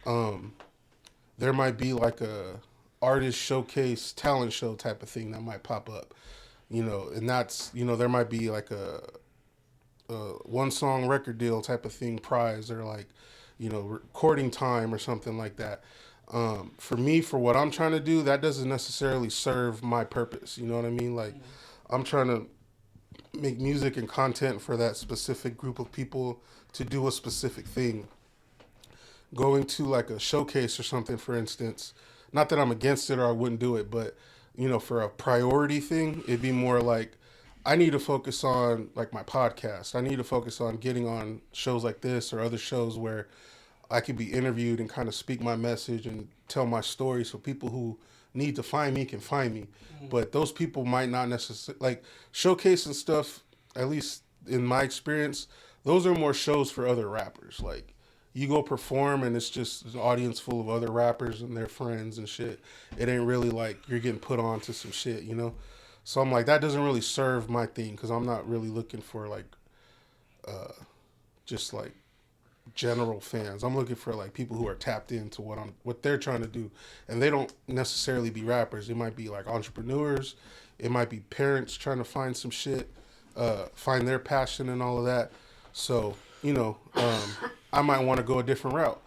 there might be like a artist showcase talent show type of thing that might pop up, and that's, there might be like one song record deal type of thing prize, or like, recording time or something like that. For me, for what I'm trying to do, that doesn't necessarily serve my purpose. You know what I mean? Like, I'm trying to make music and content for that specific group of people to do a specific thing. Going to like a showcase or something, for instance, not that I'm against it or I wouldn't do it, but for a priority thing, it'd be more like I need to focus on like my podcast. I need to focus on getting on shows like this or other shows where I could be interviewed and kind of speak my message and tell my story so people who need to find me can find me. But those people might not necessarily like showcase and stuff, at least in my experience, those are more shows for other rappers. Like you go perform and it's just an audience full of other rappers and their friends and shit. It ain't really like you're getting put on to some shit. So I'm like, that doesn't really serve my thing because I'm not really looking for like just like general fans. I'm looking for like people who are tapped into what they're trying to do, and they don't necessarily be rappers. It might be like entrepreneurs. It might be parents trying to find some shit, find their passion and all of that. So I might want to go a different route.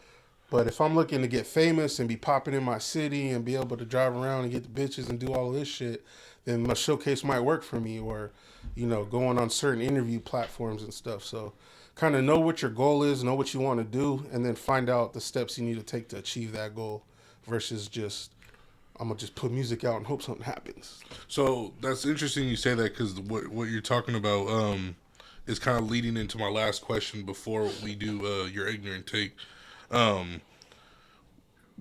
But if I'm looking to get famous and be popping in my city and be able to drive around and get the bitches and do all of this shit, then my showcase might work for me, or going on certain interview platforms and stuff. So kind of know what your goal is, know what you want to do, and then find out the steps you need to take to achieve that goal versus just, I'm going to just put music out and hope something happens. So that's interesting you say that because what you're talking about is kind of leading into my last question before we do your ignorant take.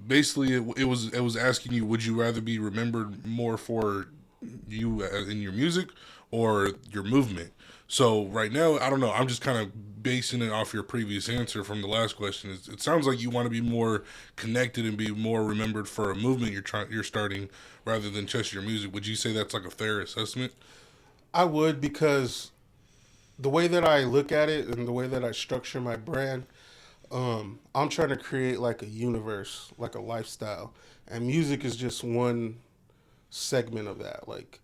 Basically, it was asking you, would you rather be remembered more for you in your music or your movement? So right now, I don't know. I'm just kind of basing it off your previous answer from the last question. It sounds like you want to be more connected and be more remembered for a movement you're starting rather than just your music. Would you say that's like a fair assessment? I would, because the way that I look at it and the way that I structure my brand, I'm trying to create like a universe, like a lifestyle, and music is just one segment of that. Like,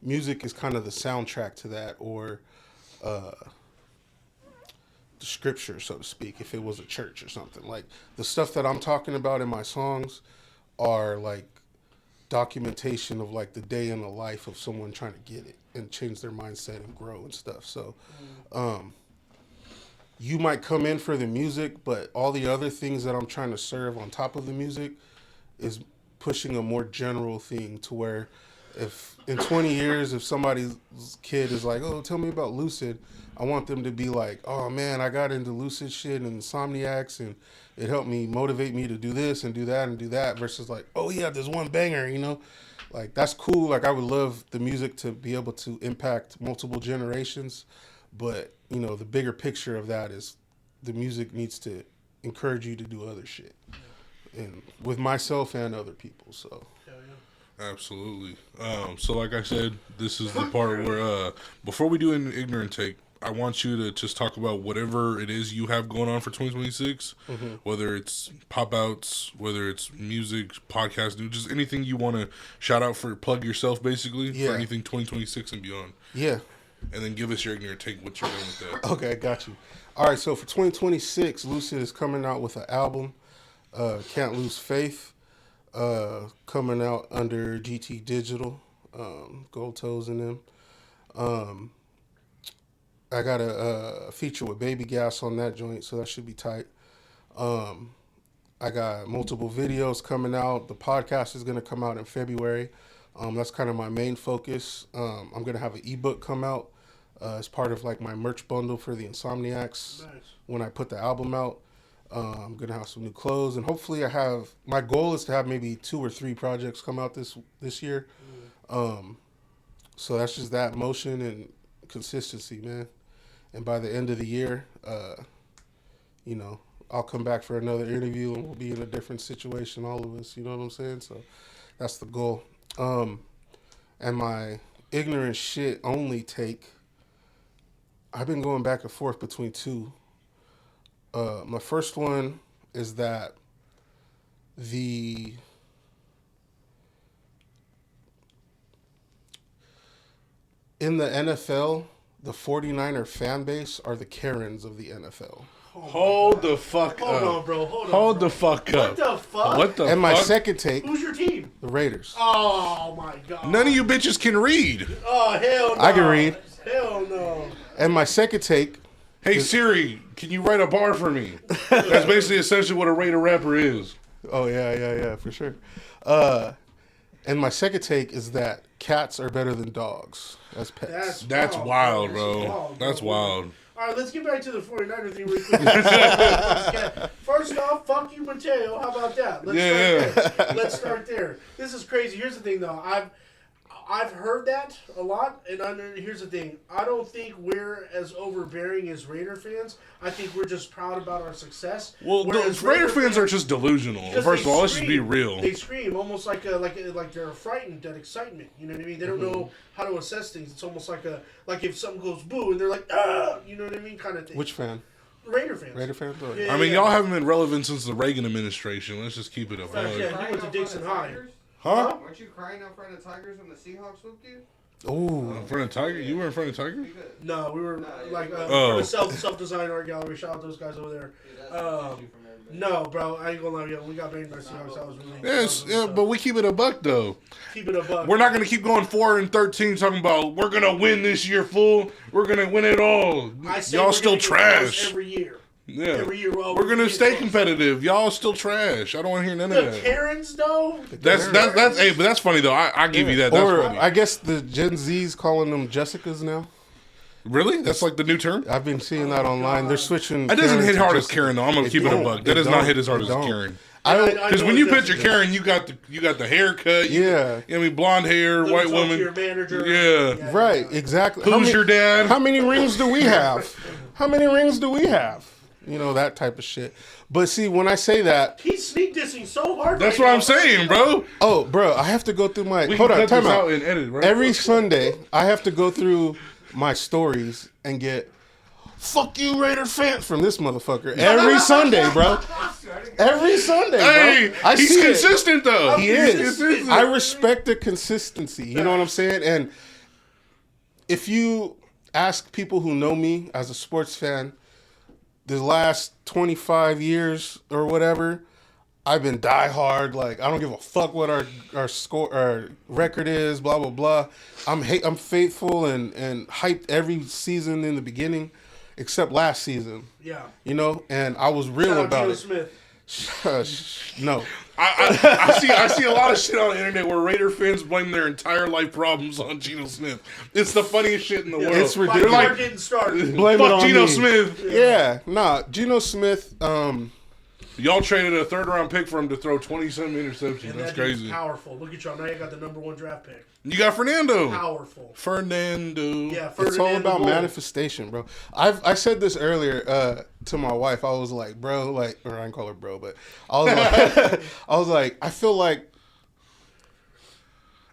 music is kind of the soundtrack to that, or the scripture, so to speak, if it was a church or something. Like the stuff that I'm talking about in my songs are like documentation of like the day in the life of someone trying to get it and change their mindset and grow and stuff. So you might come in for the music, but all the other things that I'm trying to serve on top of the music is pushing a more general thing to where if in 20 years, if somebody's kid is like, oh, tell me about Lucid, I want them to be like, oh man, I got into Lucid shit and Insomniacs and it helped me motivate me to do this and do that and do that, versus like, oh yeah, there's one banger. Like that's cool. Like I would love the music to be able to impact multiple generations, but the bigger picture of that is the music needs to encourage you to do other shit, and with myself and other people. So Absolutely. So like I said, this is the part where before we do an ignorant take, I want you to just talk about whatever it is you have going on for 2026, whether it's pop outs, whether it's music, podcast, just anything you want to shout out for, plug yourself basically, for anything 2026 and beyond. Yeah. And then give us your ignorant take, what you're doing with that. Okay, got you. All right, so for 2026, Lucid is coming out with an album, Can't Lose Faith, coming out under GT Digital, Gold Toes in them. I got a feature with Baby Gas on that joint, so that should be tight. I got multiple videos coming out. The podcast is going to come out in February. That's kind of my main focus. I'm going to have an ebook come out as part of like my merch bundle for the Insomniacs. Nice. When I put the album out. I'm going to have some new clothes, and hopefully my goal is to have maybe 2 or 3 projects come out this year. So that's just that motion and consistency, man. And by the end of the year, I'll come back for another interview and we'll be in a different situation, all of us, you know what I'm saying? So that's the goal. And my ignorant shit only take, I've been going back and forth between 2. My first one is that in the NFL, the 49er fan base are the Karens of the NFL. Hold the fuck Hold up. on, bro. Hold on. Hold bro. the fuck up. What the fuck? What the And my fuck? second take, Who's your team? the Raiders. Oh my god. None of you bitches can read. Oh hell no. I can read. Hell no. And my second take, Hey Siri, can you write a bar for me? That's basically essentially what a Raider rapper is. oh yeah, for sure. And my second take is that cats are better than dogs as pets. That's wild, This is bro. wild, That's wild. All right, let's get back to the 49er thing real quick. First off, fuck you, Mateo. How about that? Let's start there. This is crazy. Here's the thing, though. I've heard that a lot, and here's the thing. I don't think we're as overbearing as Raider fans. I think we're just proud about our success. Well, Whereas the Raider fans are just delusional. because First of they all, let's just be scream. real. They scream almost like they're frightened at excitement. You know what I mean? They don't know how to assess things. It's almost like if something goes boo and they're like, ah, you know what I mean, kind of thing. Which fan? Raider fans? Raider fans? Or- Yeah. I mean, y'all haven't been relevant since the Reagan administration. Let's just keep it a Fact, bug. yeah. He went to Dixon High. Huh? Weren't you crying out front of Tigers when the Seahawks whooped you? Oh, In front of Tiger? You were in front of Tiger? Pretty good. No, we were like Oh. for the self-design art gallery. Shout out those guys over there. Dude, that's what takes you from everybody. No, bro, I ain't gonna lie, yo. We got banged by Seahawks. That was really. Yes, that was really yeah, but we keep it a buck though. keep it a buck. We're not gonna keep going 4-13 talking about we're gonna win this year, fool. We're gonna win it all. I say Y'all we're still gonna get close trash. every year. Yeah, Every year, we're gonna get stay close. competitive. Y'all still trash. I don't want to hear none of The that. Karens, though. That's hey, but that's funny though. I give you that. That's or funny. I guess the Gen Z's calling them Jessicas now. Really? That's like the new term. I've been seeing that online. They're switching. That doesn't Karen hit to hard as Jessica. Karen though. I'm gonna It keep it a don't. buck. That It does not don't. hit as hard It as don't. Karen. I Because when you picture Karen, you got the haircut. Yeah. I mean, blonde hair, Let me white talk woman. to your manager. Yeah. Right, exactly. Who's your dad? How many rings do we have? How many rings do we have? You know, that type of shit. But see, when I say that, He's sneak dissing so hard. That's right what now. I'm saying, bro. oh, bro, I have to go through my. We Hold can on, cut time this out. out and edit, right? Every Sunday, I have to go through my stories and get "fuck you, Raider fans" from this motherfucker every Sunday, bro. Every Sunday, Hey, bro. I he's see it. consistent though. He He's is. consistent. I respect the consistency. You know what I'm saying? And if you ask people who know me as a sports fan, the last 25 years or whatever, I've been diehard. Like, I don't give a fuck what our record is. Blah blah blah. I'm faithful and hyped every season in the beginning, except last season. Yeah. You know, and I was real Shout out about Geno it. Smith. Shush. No. I see a lot of shit on the internet where Raider fans blame their entire life problems on Geno Smith. It's the funniest shit in the world. It's Like, ridiculous. you're like, getting started. Blame it fuck on Geno me. Smith. Yeah, nah. Geno Smith. Y'all traded a third-round pick for him to throw 20-some interceptions. And That's that dude's crazy. powerful. Look at y'all. Now you got the number 1 draft pick. You got Fernando. Powerful. Fernando. Yeah. It's all Ferdinand about Bull. manifestation, bro. I said this earlier to my wife. I was like, bro, like, or I didn't call her bro, but I was like, I feel like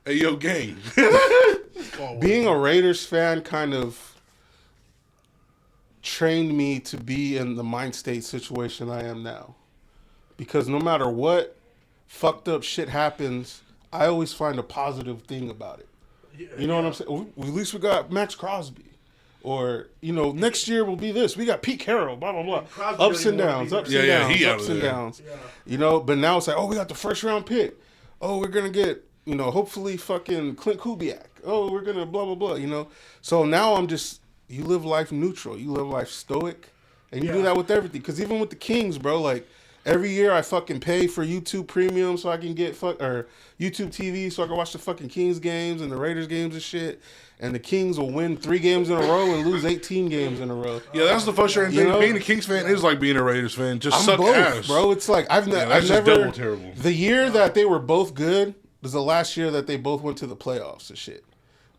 Hey, yo, gang. being a Raiders fan kind of trained me to be in the mind state situation I am now. Because no matter what fucked up shit happens, I always find a positive thing about it. You know what I'm saying? At least we got Max Crosby. Or, you know, next year will be this. We got Pete Carroll, blah, blah, blah. Crosby Ups and really downs, wanted ups to and be there. downs, Yeah, he out ups of and there. downs. Yeah. You know, but now it's like, oh, we got the first round pick. Oh, we're going to get, you know, hopefully fucking Clint Kubiak. Oh, we're going to blah, blah, blah, you know. So now I'm just, you live life neutral. You live life stoic. And you do Yeah. that with everything. Because even with the Kings, bro, like, every year I fucking pay for YouTube Premium so I can get or YouTube TV so I can watch the fucking Kings games and the Raiders games and shit. And the Kings will win 3 games in a row and lose 18 games in a row. Yeah, that's the frustrating You thing. know? Being a Kings fan is like being a Raiders fan. Just I'm suck both, ass. bro. It's like I've that's just never. double terrible. The year that they were both good was the last year that they both went to the playoffs and shit.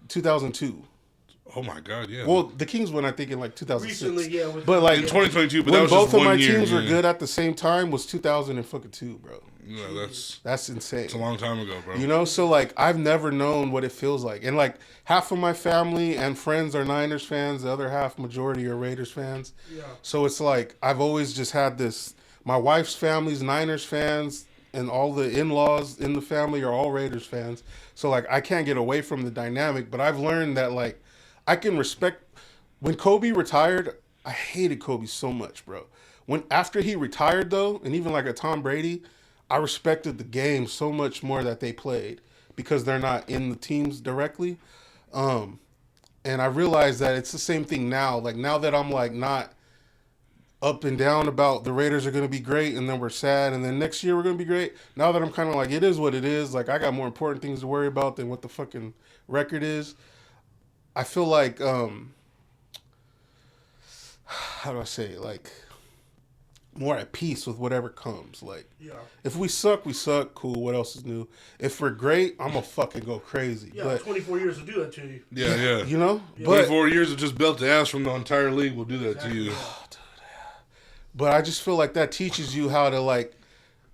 2002. Oh, my God, yeah. Well, the Kings went, I think, in like 2006. Recently, yeah. With But like in 2022, but that when was both just of one my year. teams were yeah. good at the same time was 2002, bro. Yeah, that's That's insane. a long time ago, bro. You know, so like I've never known what it feels like. And like half of my family and friends are Niners fans, the other half majority are Raiders fans. Yeah. So it's like I've always just had this, my wife's family's Niners fans and all the in-laws in the family are all Raiders fans. So like I can't get away from the dynamic, but I've learned that like I can respect when Kobe retired, I hated Kobe so much, bro. When after he retired though, and even like a Tom Brady, I respected the game so much more that they played because they're not in the teams directly. And I realized that it's the same thing now. Like now that I'm like not up and down about the Raiders are going to be great and then we're sad and then next year we're going to be great. Now that I'm kind of like, it is what it is. Like I got more important things to worry about than what the fucking record is. I feel like, how do I say it? Like more at peace with whatever comes. Like if we suck, we suck. Cool. What else is new? If we're great, I'm going to fucking go crazy. Yeah, but, 24 years will do that to you. Yeah. You know? Yeah. But 24 years of just belt to ass from the entire league will do that to you. But I just feel like that teaches you how to like,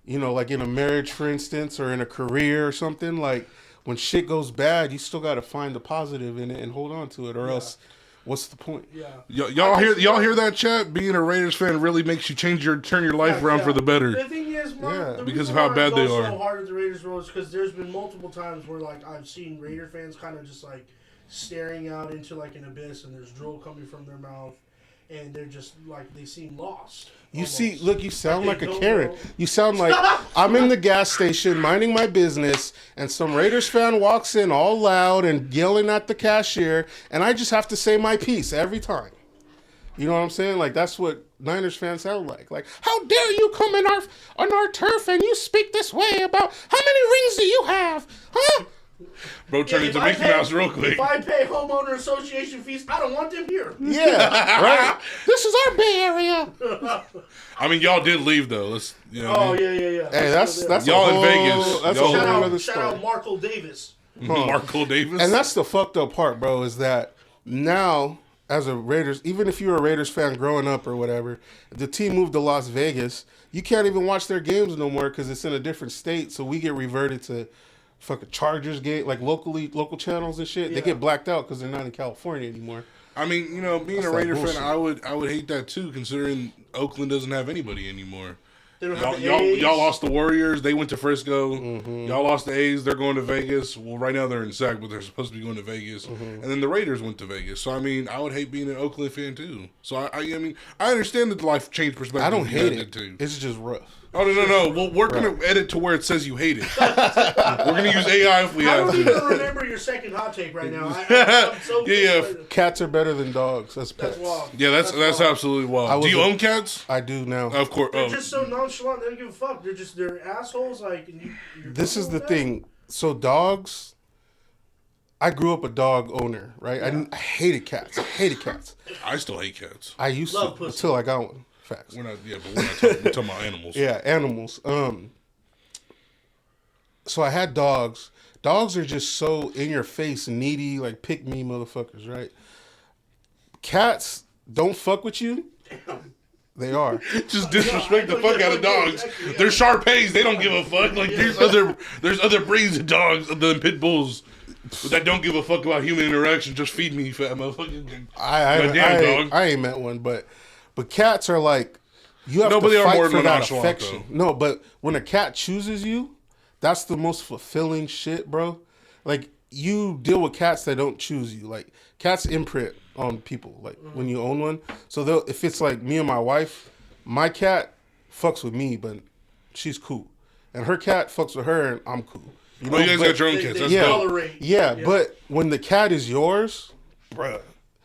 you know, like in a marriage, for instance, or in a career or something, like when shit goes bad, you still got to find the positive in it and hold on to it or else what's the point? Yeah. Y'all hear that, chat? Being a Raiders fan really makes you turn your life around for the better. The thing is, the because reason of how why bad I they go are. so hard at the Raiders role is because there's been multiple times where like I've seen Raider fans kind of just like staring out into like an abyss and there's drool coming from their mouth and they're just like they seem lost. You almost. see, look, you sound Like like they a don't Karen. know. You sound like I'm in the gas station minding my business, and some Raiders fan walks in all loud and yelling at the cashier, and I just have to say my piece every time. You know what I'm saying? Like that's what Niners fans sound like. Like, how dare you come on our turf and you speak this way about how many rings do you have? Huh? Bro, turn into Mickey Mouse real quick. If I pay homeowner association fees, I don't want them here. Yeah, right. This is our Bay Area. I mean, y'all did leave though. Let's, you know. Oh what I mean? yeah. Hey, that's Y'all a in whole, Vegas. That's Y'all- a whole other Shout story. out Markle Davis. Marco Davis. And that's the fucked up part, bro, is that now, as a Raiders, even if you were a Raiders fan growing up or whatever, the team moved to Las Vegas, you can't even watch their games no more because it's in a different state. So we get reverted to fucking Chargers game, like local channels and shit. They Yeah. get blacked out because they're not in California anymore. I mean, you know, being That's a that Raider bullshit. fan, I would hate that too, considering Oakland doesn't have anybody anymore. They don't Y'all, have the A's. y'all lost the Warriors. They went to Frisco. Mm-hmm. Y'all lost the A's. They're going to Vegas. Well, right now they're in Sac, but they're supposed to be going to Vegas. Mm-hmm. And then the Raiders went to Vegas. So I mean, I would hate being an Oakland fan too. So I mean, I understand that the life change perspective. I don't you hate had it. too. It's just rough. Oh no! Well, we're gonna edit to where it says you hate it. We're gonna use AI if we I have don't to. even remember your second hot take right now. I'm so Yeah. Cats are better than dogs. That's pets. That's wild. Yeah, that's wild. absolutely I wild. Do was you a- own cats? I do now. Of course. They're Oh, just so nonchalant. They don't give a fuck. They're assholes. Like and you're This is the comfortable with thing. So dogs, I grew up a dog owner, right? I hated cats. I still hate cats. I used Love to pussy. until I got one. Facts. We're not. Yeah, but we're not talking, we're talking about animals. Yeah, animals. So I had dogs. Dogs are just so in your face, needy, like pick me motherfuckers, right? Cats don't fuck with you. They are. Just disrespect the fuck out of dogs. Exactly, yeah. They're Shar-Peis. They don't give a fuck. Like there's other breeds of dogs other than pit bulls that don't give a fuck about human interaction. Just feed me, you fat motherfucker. I ain't met one, but cats are like you have No, but they to are fight more for that nonchalant, affection. No, but when a cat chooses you, that's the most fulfilling shit, bro. Like you deal with cats that don't choose you. Like cats imprint on people. Like when you own one. So if it's like me and my wife, my cat fucks with me, but she's cool, and her cat fucks with her, and I'm cool. Oh, you guys but- got your own cats. That's yeah, dope. tolerate. yeah, but when the cat is yours, bruh,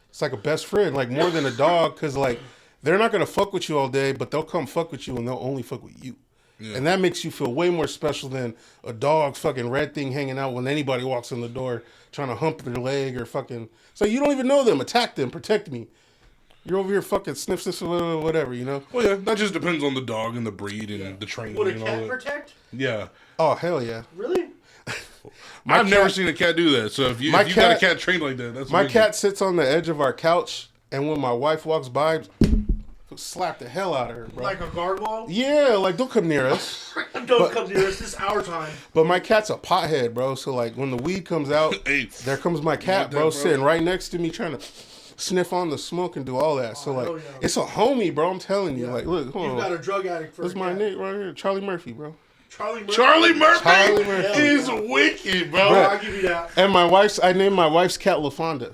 it's like a best friend, like more than a dog, because like they're not gonna fuck with you all day, but they'll come fuck with you and they'll only fuck with you. Yeah. And that makes you feel way more special than a dog fucking red thing hanging out when anybody walks in the door trying to hump their leg or fucking. So you don't even know them. Attack them. Protect me. You're over here fucking sniff, whatever, you know? Well, yeah, that just depends on the dog and the breed and the training Would a and all cat that. protect? Yeah. Oh, hell yeah. Really? I've never cat- seen a cat do that. So if you My got a cat- cat trained like that, that's My amazing. cat sits on the edge of our couch, and when my wife walks by, slap the hell out of her, bro. Like a gargoyle? Yeah, like don't come near us. Don't come near us. This is our time. But my cat's a pothead, bro. So like when the weed comes out, Hey, there comes my cat, like that, bro, bro? sitting right next to me trying to sniff on the smoke and do all that. So like hell yeah. it's a homie, bro. I'm telling you. Yeah. Like, look, hold You've got on. a drug addict for That's a my cat. name right here, Charlie Murphy, bro. Charlie Murphy. Charlie Murphy, Charlie Murphy. is wicked, bro. Oh, I'll give you that. And I named my wife's cat LaFonda.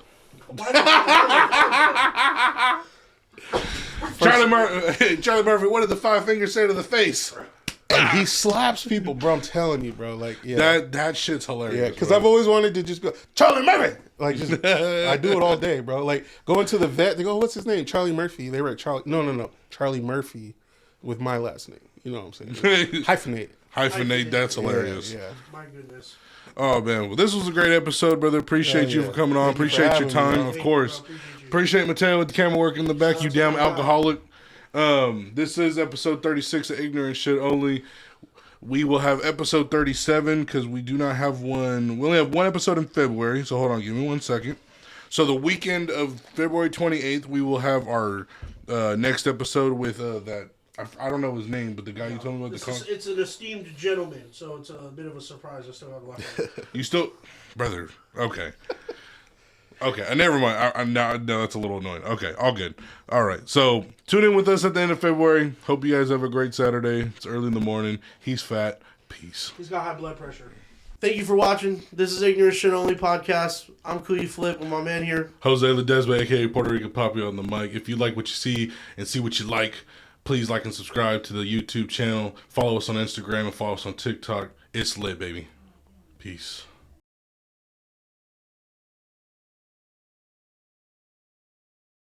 Charlie Murphy, what did the five fingers say to the face? And he slaps people, bro. I'm telling you, bro. Like, yeah, That shit's hilarious. yeah. Because I've always wanted to just go, Charlie Murphy. Like, just I do it all day, bro. Like, going to the vet, they go, what's his name? Charlie Murphy. They write Charlie. No. Charlie Murphy with my last name. You know what I'm saying? Hyphenate. That's hilarious. Yeah. My goodness. Oh man, well this was a great episode, brother. Appreciate you for coming on. Thank you for Appreciate your having me, time, bro. of course. Appreciate Mateo with the camera work in the back. You damn alcoholic. This is episode 36 of Ignorant Shit Only. We will have episode 37 because we do not have one. We only have one episode in February. So hold on, give me 1 second. So the weekend of February 28th, we will have our next episode with that. I don't know his name, but the guy you told me about It's an esteemed gentleman, so it's a bit of a surprise. I still have left. You still, brother? Okay. Okay, never mind. No, that's a little annoying. Okay, all good. All right, so tune in with us at the end of February. Hope you guys have a great Saturday. It's early in the morning. He's fat. Peace. He's got high blood pressure. Thank you for watching. This is Ignorant Shit Only Podcast. I'm Kuyi Flip with my man here. Jose Ledesma, a.k.a. Puerto Rican Poppy on the mic. If you like what you see and see what you like, please like and subscribe to the YouTube channel. Follow us on Instagram and follow us on TikTok. It's lit, baby. Peace.